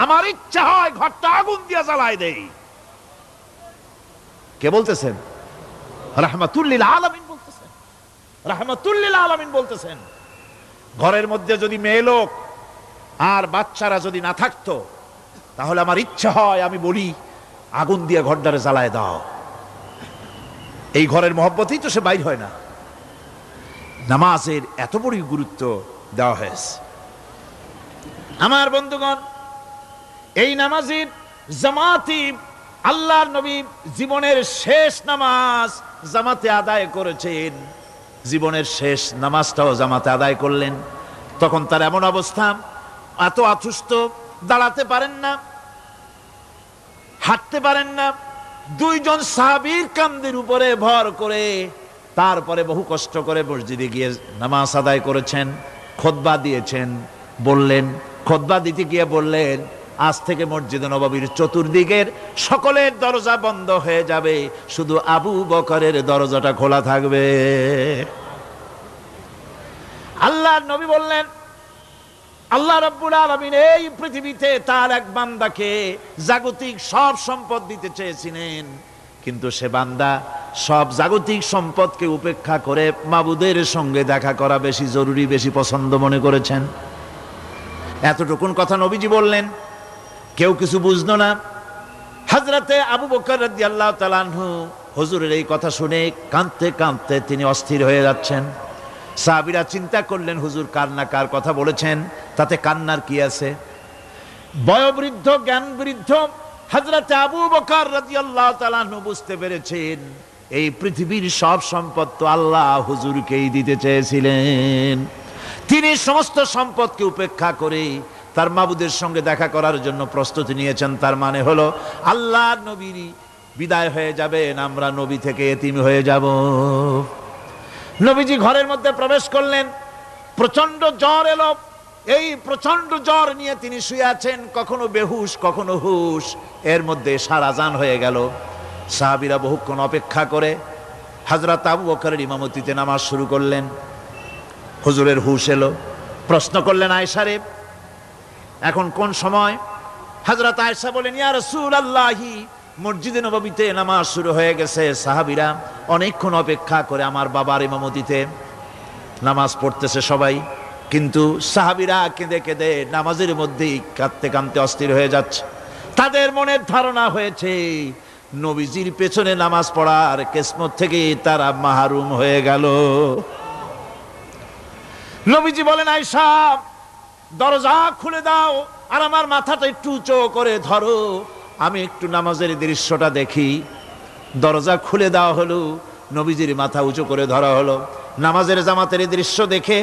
আমার ইচ্ছা হয় ঘরটা আগুন দিয়ে জ্বালায় দেই। কে বলতেছেন? রাহমাতুল লিল আলামিন বলতেছেন। রাহমাতুল লিল আলামিন বলতেছেন, ঘরের মধ্যে যদি মেয়ে লোক আর বাচ্চারা যদি না থাকতো, তাহলে আমার ইচ্ছা হয় আমি বলি আগুন দিয়ে ঘরটারে জ্বালায় দাও। এই ঘরের মহব্বতেই তো সে বাইর হয় না। নামাজের এত বড় গুরুত্ব দেওয়া হয়েছে। আমার বন্ধুগণ, এই নামাজের জামাতি আল্লাহর নবী জীবনের শেষ নামাজ জামাতে আদায় করেছেন। জীবনের শেষ নামাজটাও জামাতে আদায় করলেন। তখন তার এমন অবস্থা, এত অসুস্থ, দাঁড়াতে পারেন না, হাঁটতে পারেন না। দুইজন সাহাবীর কাঁধের উপরে ভর করে তারপরে বহু কষ্ট করে মসজিদে গিয়ে নামাজ আদায় করেছেন। খুতবা দিয়েছেন। বললেন, খুতবা দিতে গিয়ে বললেন, আজ থেকে মসজিদে নববীর চতুর্দিকের সকলের দরজা বন্ধ হয়ে যাবে, শুধু আবু বকরের দরজাটা খোলা থাকবে। আল্লাহর নবী বললেন, আল্লাহ রাব্বুল আলামিন এই পৃথিবীতে তার এক বান্দাকে জাগতিক সব সম্পদ দিতে চেয়েছিলেন, কিন্তু সে বান্দা সব জাগতিক সম্পদকে উপেক্ষা করে মাবুদের সঙ্গে দেখা করা বেশি জরুরি, বেশি পছন্দ মনে করেছেন। এতটুকুন কথা নবীজি বললেন, কেউ কিছু বুঝলো না। হযরতে আবু বকর রাদিয়াল্লাহু তাআলা আনহু হুজুরের এই কথা শুনে কাঁদতে কাঁদতে তিনি অস্থির হয়ে যাচ্ছেন। সাহাবীরা চিন্তা করলেন, হুজুর কার না কার কথা বলেছেন, তাতে কান্নার কি আছে? বয়োবৃদ্ধ, জ্ঞান বৃদ্ধ হযরতে আবু বকর রাদিয়াল্লাহু তাআলা আনহু বুঝতে পেরেছেন, এই পৃথিবীর সব সম্পদ তো আল্লাহ হুজুরকেই দিতে চেয়েছিলেন। তিনি সমস্ত সম্পদকে উপেক্ষা করে তার মাবুদের সঙ্গে দেখা করার জন্য প্রস্তুতি নিয়েছেন। তার মানে হলো আল্লাহর নবীর বিদায় হয়ে যাবেন, আমরা নবী থেকে এতিম হয়ে যাব। নবীজি ঘরের মধ্যে প্রবেশ করলেন, প্রচন্ড জ্বর এলো। এই প্রচন্ড জ্বর নিয়ে তিনি শুয়ে আছেন, কখনো বেহুশ কখনো হুশ। এর মধ্যে এশার আজান হয়ে গেল। সাহাবীরা বহুক্ষণ অপেক্ষা করে হযরত আবু বকরের ইমামতিতে নামাজ শুরু করলেন। হুজুরের হুশ এলো, প্রশ্ন করলেন, আয়েশা রে এখন কোন সময়? হযরত আয়েশা বলেন, ইয়া রাসূলুল্লাহি, মসজিদে নববীতে নামাজ শুরু হয়ে গেছে। সাহাবীরা অনেকক্ষণ অপেক্ষা করে আমার বাবার ইমামতিতে। নামাজ পড়তেছে সবাই, কিন্তু সাহাবীরা কেঁদে কেঁদে নামাজের মধ্যেই কাঁদতে কাঁদতে অস্থির হয়ে যাচ্ছে। তাদের মনের ধারণা হয়েছে নবীজির পেছনে নামাজ পড়ার কিসমত থেকে তারা মাহরুম হয়ে গেল। নবীজি বলেন, আয়েশা দরজা খুলে দাও আর আমার মাথাটা একটু উঁচু করে ধরো, আমি একটু নামাজের দৃশ্যটা দেখি। দরজা খুলে দেওয়া হলো, নবীজির মাথা উঁচু করে ধরা হলো। নামাজের জামাতের দৃশ্য দেখে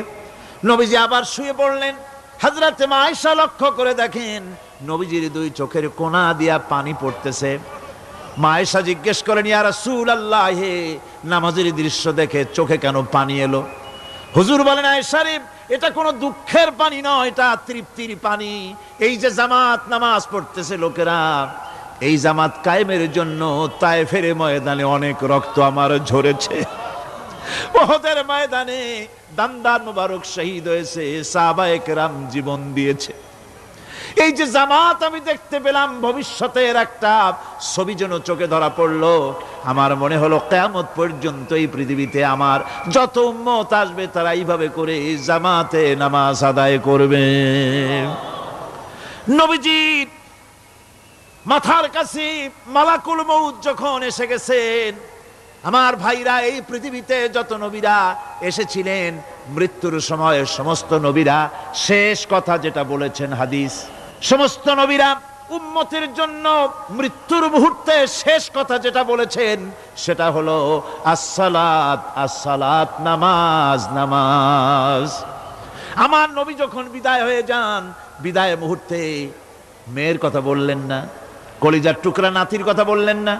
নবীজি আবার শুয়ে পড়লেন। হযরতে মা আয়েশা লক্ষ্য করে দেখেন নবীজির দুই চোখের কোনা দিয়া পানি পড়তেছে। মা আয়েশা জিজ্ঞেস করেন, ইয়া রাসূলুল্লাহ, হে নামাজের দৃশ্য দেখে চোখে কেন পানি এলো? হুজুর বলেন, আয়েশা রে, এটা কোনো দুঃখের পানি নয়, এটা তৃপ্তির পানি। এই যে জামাত নামাজ পড়তেছে লোকেরা, এই জামাত কায়েমের জন্য তায়েফের ময়দানে অনেক রক্ত আমার ঝরেছে। উহুদের ময়দানে দান্দান মুবারক শহীদ হয়েছে, সাহাবায়ে কেরাম জীবন দিয়েছে। এই যে জামাত আমি দেখতে পেলাম, ভবিষ্যতের একটা ছবি যেন চোখে ধরা পড়লো। আমার মনে হলো কিয়ামত পর্যন্ত এই পৃথিবীতে আমার যত উম্মত আসবে তারা এইভাবে করে জামাতে নামাজ আদায় করবে। নবীজি মাথার কাছে মালাকুল মউত যখন এসে গেছেন, আমার ভাইরা, এই পৃথিবীতে যত নবীরা এসেছিলেন মৃত্যুর সময় সমস্ত নবীরা শেষ কথা যেটা বলেছেন, হাদিস, সমস্ত নবীরা উম্মতের জন্য মৃত্যুর মুহূর্তে শেষ কথা যেটা বলেছেন সেটা হলো আসসালাত, আসসালাত, নামাজ, নামাজ। আমার নবী যখন বিদায় হয়ে যান, বিদায় মুহূর্তে মেয়ের কথা বললেন না, কলিজার টুকরা নাতির কথা বললেন না,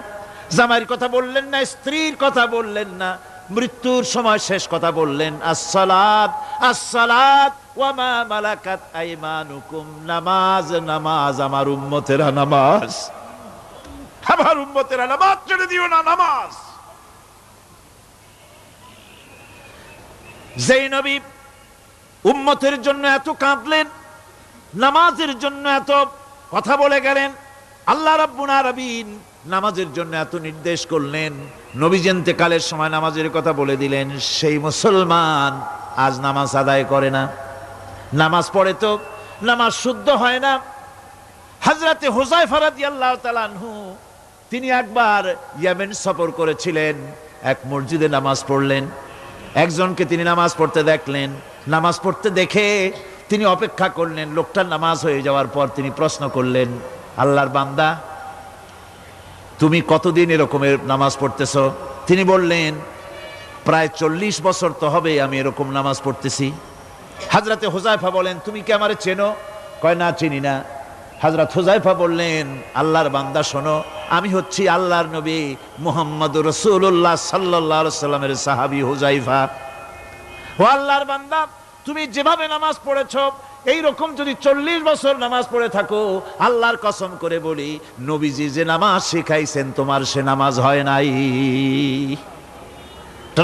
জামাইয়ের কথা বললেন না, স্ত্রীর কথা বললেন না, মৃত্যুর সময় শেষ কথা বললেন আসসালাত, আসসালাত ওয়া মা মালাকাত আইমানুকুম, নামাজ, নামাজ, আমার উম্মতেরা নামাজ, আমার উম্মতেরা নামাজ ছেড়ে দিও না, নামাজ। যেই নবী উম্মতের জন্য এত কাঁদলেন, নামাজের জন্য এত কথা বলে গেলেন, আল্লাহ রাব্বুল আলামিন নামাজের জন্য এত নির্দেশ করলেন, নবীজি ইন্তেকালের সময় নামাজের কথা বলে দিলেন, সেই মুসলমান আজ নামাজ আদায় করে না, নামাজ পড়ে তো নামাজ শুদ্ধ হয় না। হযরতে হুযায়ফা রাদিয়াল্লাহু তাআলা আনহু তিনি একবার ইয়েমেন সফর করেছিলেন, এক মসজিদে নামাজ পড়লেন, একজনকে তিনি নামাজ পড়তে দেখলেন, নামাজ পড়তে দেখে তিনি অপেক্ষা করলেন, লোকটার নামাজ হয়ে যাওয়ার পর তিনি প্রশ্ন করলেন, আল্লাহর বান্দা, তুমি কতদিন এরকমের নামাজ পড়তেছ? তিনি বললেন, প্রায় 40 বছর তো হবে আমি এরকম নামাজ পড়তেছি। হযরতে হুযায়ফা বলেন, তুমি কি আমারে চেনো? কয়, না, চিনি না। হযরত হুযায়ফা বললেন, আল্লাহর বান্দা শোনো, আমি হচ্ছি আল্লাহর নবী মুহাম্মদুর রাসূলুল্লাহ সাল্লাল্লাহু আলাইহি সাল্লামের সাহাবী হুযায়ফা। ও আল্লাহর বান্দা, তুমি যেভাবে নামাজ পড়েছো এই রকম যদি 40 বছর নামাজ পড়ে থাকো, আল্লাহর কসম করে বলি, নবীজি যে নামাজ শিখাইছেন তোমার সে নামাজ হয় নাই,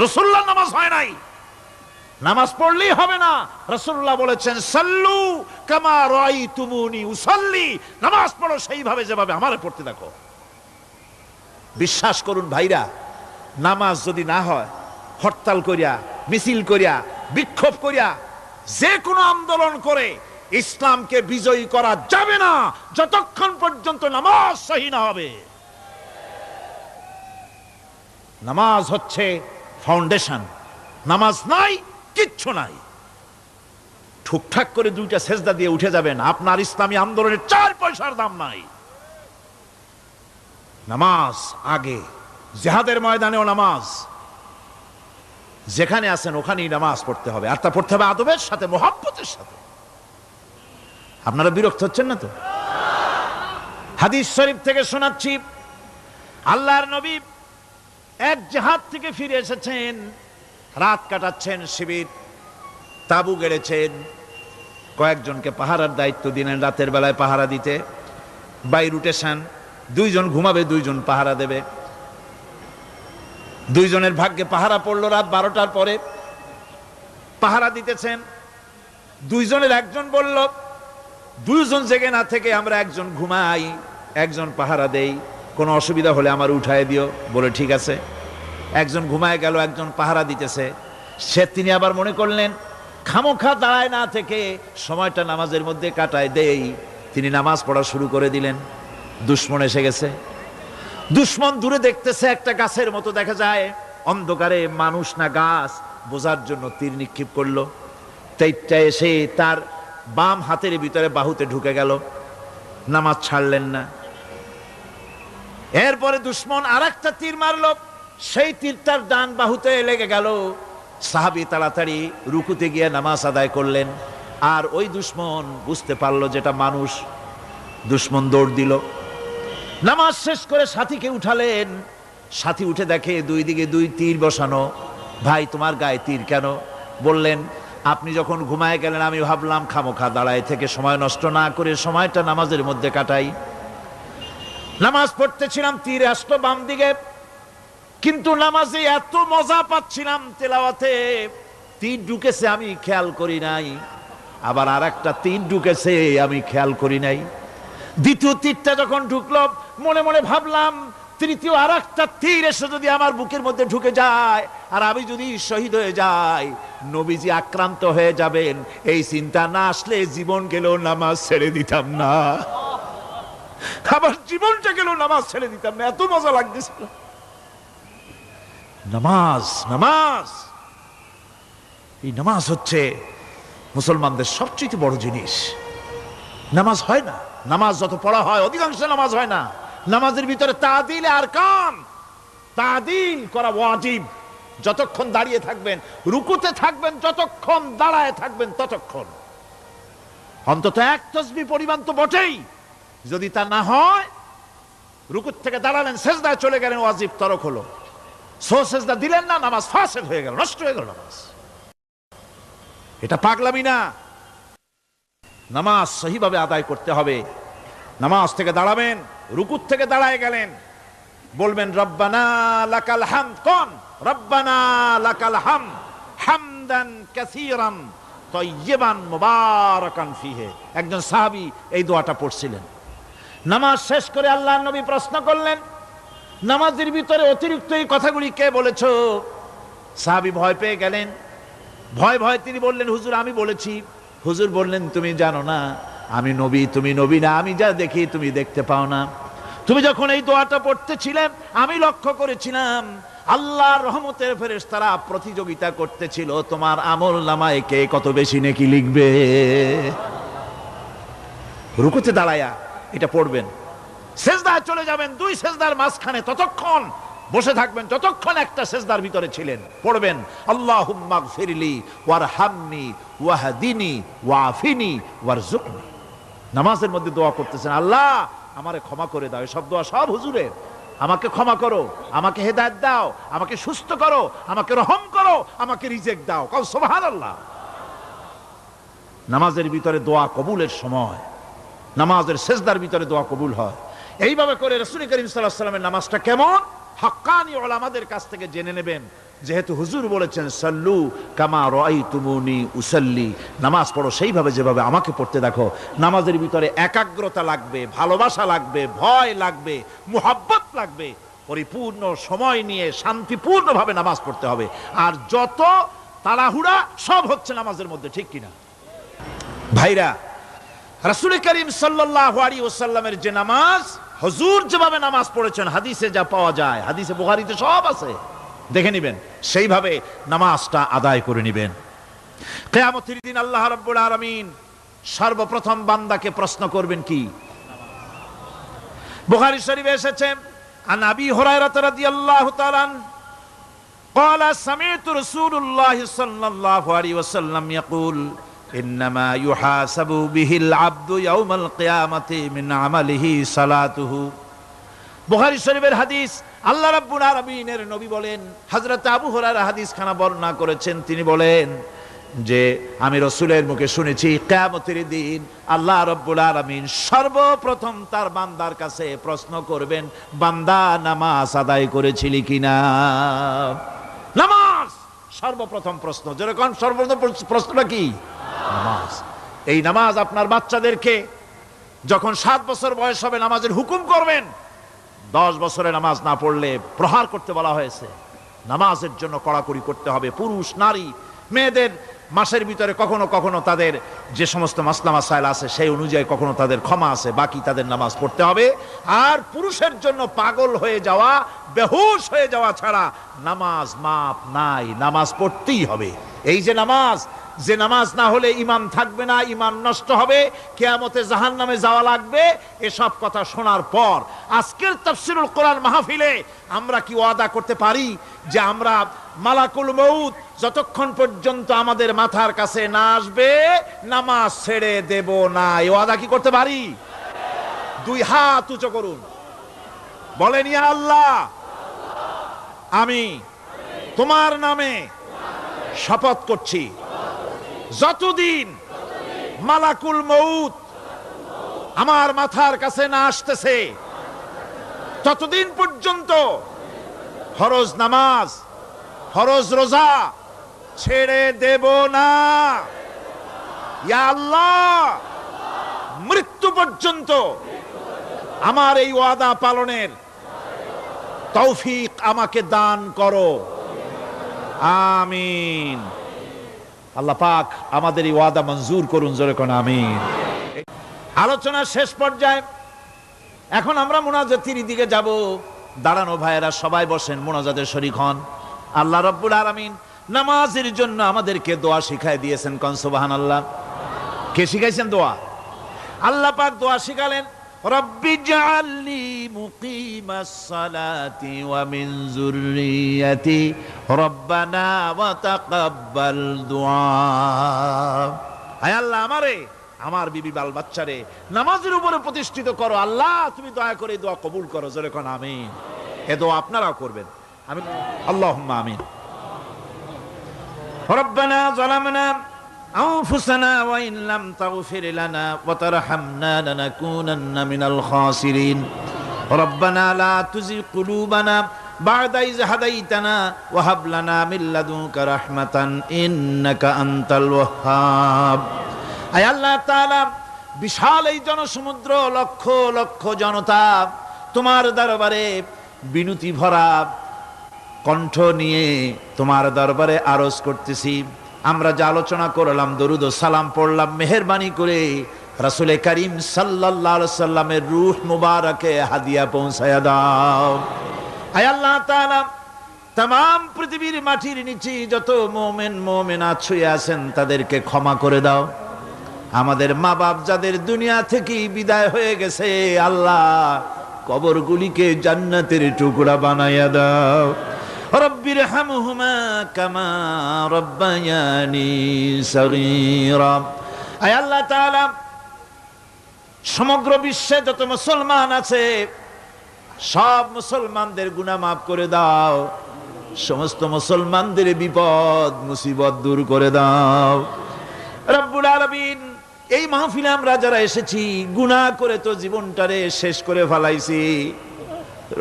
রাসূলুল্লাহর নামাজ হয় নাই। নামাজ পড়লেই হবে না, রাসূলুল্লাহ বলেছেন, সাল্লু কামা রাআইতুমুনি উসাল্লি, নামাজ পড়ো সেইভাবে যেভাবে আমারে পড়তে দেখো। বিশ্বাস করুন ভাইরা, নামাজ যদি না হয়, হরতাল করিয়া, মিছিল করিয়া, বিক্ষোভ করিয়া, যে কোনো আন্দোলন করে ইসলামকে বিজয়ী করা যাবে না যতক্ষণ পর্যন্ত নামাজ সহি না হবে। নামাজ হচ্ছে ফাউন্ডেশন, নামাজ নাই কিচ্ছু নাই। ঠুকঠাক করে দুইটা সেজদা দিয়ে উঠে যাবেন, আপনার ইসলামী আন্দোলনের 4 পয়সার দাম নাই। নামাজ আগে, জিহাদের ময়দানেও নামাজ, যেখানে আছেন ওখানেই নামাজ পড়তে হবে, আর তা পড়তে হবে আদবের সাথে, মুহাব্বতের সাথে। আপনারা বিরক্ত হচ্ছেন না তো? হাদিস শরীফ থেকে শোনাচ্ছি, আল্লাহর নবী এক জিহাদ থেকে ফিরে এসেছেন, রাত কাটাচ্ছেন, শিবির তাবু গেড়েছেন, কয়েকজনকে পাহারার দায়িত্ব দিলেন রাতের বেলায় পাহারা দিতে। বাই রুটেশন, 2 জন ঘুমাবে, 2 জন পাহারা দেবে। 2 জনের ভাগ্যে পাহারা পড়লো রাত 12টার পরে, পাহারা দিতেছেন। 2 জনের একজন বলল, 2 জন জেগে না থেকে আমরা একজন ঘুমাই, একজন পাহারা দেই, কোনো অসুবিধা হলে আমার উঠায় দিও। বলে ঠিক আছে। একজন ঘুমায় গেল, একজন পাহারা দিতেছে। তিনি আবার মনে করলেন খামোখা দাঁড়ায় না থেকে সময়টা নামাজের মধ্যে কাটায় দেই। তিনি নামাজ পড়া শুরু করে দিলেন। দুশমন এসে গেছে। দুশমন দূরে দেখতেছে, একটা গাছের মতো দেখা যায়, অন্ধকারে মানুষ না গাছ বোঝার জন্য তীর নিক্ষেপ করলো। তীরটা এসে তার বাম হাতের ভিতরে বাহুতে ঢুকে গেল। নামাজ ছাড়লেন না। এরপরে দুশমন আর একটা তীর মারল, সেই তীরটার ডান বাহুতে লেগে গেল। সাহাবী তাড়াতাড়ি রুকুতে গিয়ে নামাজ আদায় করলেন। আর ওই দুশমন বুঝতে পারলো যেটা মানুষ। দুশমন দৌড় দিল। নামাজ শেষ করে সাথীকে উঠালেন। সাথী উঠে দেখে দুই দিকে দুই তীর বসানো। ভাই, তোমার গায়ে তীর কেন? বললেন, আপনি যখন ঘুমায় গেলেন আমি ভাবলাম খামোখা দাঁড়ায় থেকে সময় নষ্ট না করে সময়টা নামাজের মধ্যে কাটাই। নামাজ পড়তেছিলাম, তীর আসলো বাম দিকে, কিন্তু নামাজে এত মজা পাচ্ছিলাম তেলাওয়াতে, তীর ঢুকেছে আমি খেয়াল করি নাই। আবার আর একটা তীর ঢুকেছে আমি খেয়াল করি নাই। দ্বিতীয় তীরটা যখন ঢুকলো মনে মনে ভাবলাম তৃতীয় আর একটা তীর এসে যদি আমার বুকের মধ্যে ঢুকে যায় আর আমি যদি শহীদ হয়ে যাই, নবীজি আক্রান্ত হয়ে যাবেন, এই চিন্তা না আসলে জীবন গেলেও নামাজ ছেড়ে দিতাম না। আবার জীবনটা গেলেও নামাজ ছেড়ে দিতাম না, এত মজা লাগতেছিল। নামাজ, নামাজ, এই নামাজ হচ্ছে মুসলমানদের সবচেয়ে বড় জিনিস। নামাজ হয় না, নামাজ যত পড়া হয় অধিকাংশ নামাজ হয় না। নামাজের ভিতরে তাদিল আর কাম, তাদিল করা ওয়াজিব। যতক্ষণ দাঁড়িয়ে থাকবেন, রুকুতে থাকবেন, যতক্ষণ দাঁড়ায় থাকবেন ততক্ষণ অন্তত এক তাসবিহ পরিমাণ তো বটেই। যদি তা না হয়, রুকুত থেকে দাঁড়ালেন, সেজদায় চলে গেলেন, ওয়াজিব তরক হলো। সো সেজদা দিলেন না, নামাজ ফাসেদ হয়ে গেল, নষ্ট হয়ে গেল নামাজ। এটা পাগলামি না। নামাজ সহিভাবে আদায় করতে হবে। নামাজ থেকে দাঁড়াবেন, রুকুত থেকে দাঁড়ায় গেলেন, বলবেন রব্বানা লাকাল হামদ। কোন রব্বানা লাকাল হামদ হামদান কাসীরান তাইয়িবান মুবারাকান ফিহি। একজন সাহাবী এই দোয়াটা পড়ছিলেন। নামাজ শেষ করে আল্লাহর নবী প্রশ্ন করলেন, নামাজের ভিতরে অতিরিক্ত এই কথাগুলি কে বলেছো? সাহাবী ভয় পেয়ে গেলেন। ভয় ভয় তিনি বললেন, হুজুর আমি বলেছি। হুজুর বললেন, তুমি জানো না আমি নবী, তুমি নবী না, আমি যা দেখি তুমি দেখতে পাও না। তুমি যখন এই দোয়াটা পড়তেছিলে আমি লক্ষ্য করেছিলাম আল্লাহর রহমতের ফেরেশতারা প্রতিযোগিতা করতেছিল তোমার আমল নামায় কে কত বেশি নেকি লিখবে। রুকুতে দাঁড়ায়া এটা পড়বেন। সেজদায় চলে যাবেন, দুই সেজদার মাঝখানে ততক্ষণ বসে থাকবেন যতক্ষণ একটা সেজদার ভিতরে ছিলেন। পড়বেন আল্লাহুম্মা গফিরলি ওয়ারহামনি ওয়াহদিনি ওয়াফিনি ওয়ারজুকনি। নামাজের মধ্যে দোয়া করতেছেন, আল্লাহ আমারে ক্ষমা করে দাও। সব দোয়া সব হুজুরের। আমাকে ক্ষমা করো, আমাকে হেদায়েত দাও, আমাকে সুস্থ করো, আমাকে রহম করো, আমাকে রিজিক দাও। কাউ সুবহানাল্লাহ। নামাজের ভিতরে দোয়া কবুলের সময়, নামাজের সেজদার ভিতরে দোয়া কবুল হয়। এইভাবে করে রাসূল করিম সাল্লাল্লাহু আলাইহি ওয়াসাল্লামের নামাজটা কেমন হাক্কানি উলামাদের কাছ থেকে জেনে নেবেন। যেহেতু হুজুর বলেছেন সাল্লু কামা রাআইতুমুনি উসাল্লি, নামাজ পড়ো সেইভাবে যেভাবে আমাকে পড়তে দেখো। নামাজের ভিতরে একাগ্রতা লাগবে, ভালোবাসা লাগবে, ভয় লাগবে, মুহাব্বত লাগবে। পরিপূর্ণ সময় নিয়ে শান্তিপূর্ণভাবে নামাজ পড়তে হবে। আর যত তাড়াহুড়া সব হচ্ছে নামাজের মধ্যে, ঠিক কিনা ভাইরা? রাসূল করিম সাল্লাল্লাহু আলাইহি ওয়াসাল্লামের যে নামাজ, হুজুর যেভাবে নামাজ পড়েছেন হাদিসে যা পাওয়া যায়, হাদিসে বুখারীতে সব আছে, দেখে নেবেন, সেইভাবে নামাজটা আদায় করে নেবেন। কিয়ামতের দিন আল্লাহ রাব্বুল আলামিন সর্বপ্রথম বান্দাকে প্রশ্ন করবেন কি? বুখারী শরীফে এসেছে, আন আবি হুরায়রা রাদিয়াল্লাহু তাআলা قال سمعت رسول الله صلى الله عليه وسلم يقول إنما يحاسب به العبد يوم القيامة من عمله صلاته। বুখারী শরীফের হাদিস। আল্লাহ রাব্বুল আলামিনের নবী বলেন, হযরত আবু হুরায়রা হাদিস খানা বর্ণনা করেছেন, তিনি বলেন যে আমি রাসূলের মুখে শুনেছি কিয়ামতের দিন আল্লাহ রাব্বুল আলামিন সর্বপ্রথম তার বান্দার কাছে প্রশ্ন করবেন, বান্দা নামাজ আদায় করেছিলি কিনা? নামাজ সর্বপ্রথম প্রশ্ন। যেরকম সর্বপ্রথম প্রশ্নটা কি? নামাজ। এই নামাজ আপনার বাচ্চাদেরকে যখন 7 বছর বয়স হবে নামাজের হুকুম করবেন। 10 বছরে নামাজ না পড়লে প্রহার করতে বলা হয়েছে। নামাজের জন্য কড়াকড়ি করতে হবে। পুরুষ নারী মেয়েদের মাসের ভিতরে কখনো কখনো তাদের যে সমস্ত মাসলা মাসাইল আছে সেই অনুযায়ী কখনো তাদের ক্ষমা আছে, বাকি তাদের নামাজ পড়তে হবে। আর পুরুষের জন্য পাগল হয়ে যাওয়া, বেহুশ হয়ে যাওয়া ছাড়া নামাজ মাপ নাই, নামাজ পড়তেই হবে। এই যে নামাজ, যে নামাজ না হলে ঈমান থাকবে না, ঈমান নষ্ট হবে, কিয়ামতে জাহান্নামে যাওয়া লাগবে, এসব কথা শোনার পর আজকের তাফসীরুল কোরআন মাহফিলে আমরা কি ওয়াদা করতে পারি যে আমরা মালাকুল মউত যতক্ষণ পর্যন্ত আমাদের মাথার কাছে না আসবে নামাজ ছেড়ে দেব না? এই ওয়াদা কি করতে পারি? দুই হাত উঁচু করুন, বলেন ইয়া আল্লাহ, আমি তোমার নামে শপথ করছি, যতদিন মালাকুল মউত আমার মাথার কাছে না আসতেছে ততদিন পর্যন্ত ফরজ নামাজ, ফরজ রোজা ছেড়ে দেব না। ইয়া আল্লাহ, মৃত্যু পর্যন্ত আমার এই ওয়াদা পালনের তৌফিক আমাকে দান করো, আমিন। আল্লাহ পাক আমাদের এই ওয়াদা মঞ্জুর করুন, জোরে কোন আমিন। আলোচনার শেষ পর্যায়ে এখন আমরা মুনাজাতের দিকে যাব। দাঁড়ানো ভাইয়েরা সবাই বসেন, মুনাজাতের শরীক হন। আল্লাহ রাব্বুল আলামিন নামাজের জন্য আমাদেরকে দোয়া শিখাই দিয়েছেন, কোন সুবহানাল্লাহ। কে শিখাইছেন দোয়া? আল্লাহ পাক দোয়া শিখালেন, রব্বি জাআলনি মুকিমাস সালাতি ওয়া মিন যুররিয়াতি রব্বানা ওয়া তাকাব্বাল দুআ। আয় আল্লাহ, আমারে, আমার বিবি বাল বাচ্চারে নামাজের উপরে প্রতিষ্ঠিত করো। আল্লাহ, তুমি দয়া করে দোয়া কবুল করো, জোরে কোন আমিন। এ দোয়া আপনারাও করবেন, আমিন, আল্লাহুম্মা আমিন। রব্বানা যালামনা أنفسنا وإن لم تغفر لنا وترحمنا لنكونن من الخاسرين ربنا لا تزغ قلوبنا بعد إذ هديتنا وهب لنا من لدنك رحمة إنك أنت الوهاب। আয় আল্লাহ তাআলা, বিশাল এই জনসমুদ্র, লক্ষ লক্ষ জনতা তোমার দরবারে বিনতি ভরা কণ্ঠ নিয়ে তোমার দরবারে আরজ করতেছি। আমরা যা আলোচনা করলাম, দরুদ ও সালাম পড়লাম, মেহেরবানি করে রাসূল করিম সাল্লাল্লাহু আলাইহি সাল্লামের রূহ মুবারকে হাদিয়া পৌঁছায়া দাও। আয় আল্লাহ তাআলা, तमाम পৃথিবীর মাটির নিচে যত মুমিন মুমিনাত শুয়ে আছেন তাদেরকে ক্ষমা করে দাও। আমাদের মা বাপ যাদের দুনিয়া থেকে বিদায় হয়ে গেছে, আল্লাহ কবরগুলিকে জান্নাতের টুকরা বানায়া দাও। রব্বিরহামহুমা কামা রব্বায়ানি সগীরা। আয় আল্লাহ তাআলা, সমগ্র বিশ্বে যত মুসলমান আছে সব মুসলমানদের গুনাহ মাফ করে দাও, সমস্ত মুসলমানদের বিপদ মুসিবত দূর করে দাও। রব্বুল আলামিন, এই মাহফিলে আমরা যারা এসেছি গুনাহ করে তো জীবনটারে শেষ করে ফেলাইছি,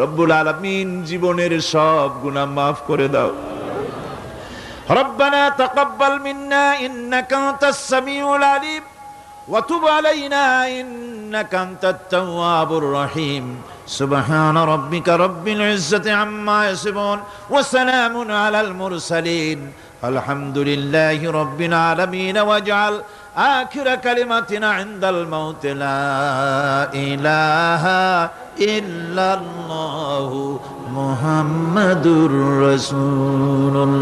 রব্বুল আলামিন জীবনের সব গুনাহ মাফ করে দাও। রব্বানা তাকাব্বাল মিন্না ইন্নাকা আনতাস সামিউল আলিম ওয়া তুব আলাইনা ইন্নাকা আনতাত তাওয়াবুর রহিম। সুবহানা রাব্বিকা রাব্বিল ইজ্জাতি আম্মা ইয়াসিফুন ওয়া সালামুন আলাল মুরসালিন আলহামদুলিল্লাহি রাব্বিল আলামিন। ওয়াজআল আখির কালিমাতিনা ইনদাল মাউত লা ইলাহা ইল্লাল্লাহু মুহাম্মাদুর রাসূলুল্লাহ।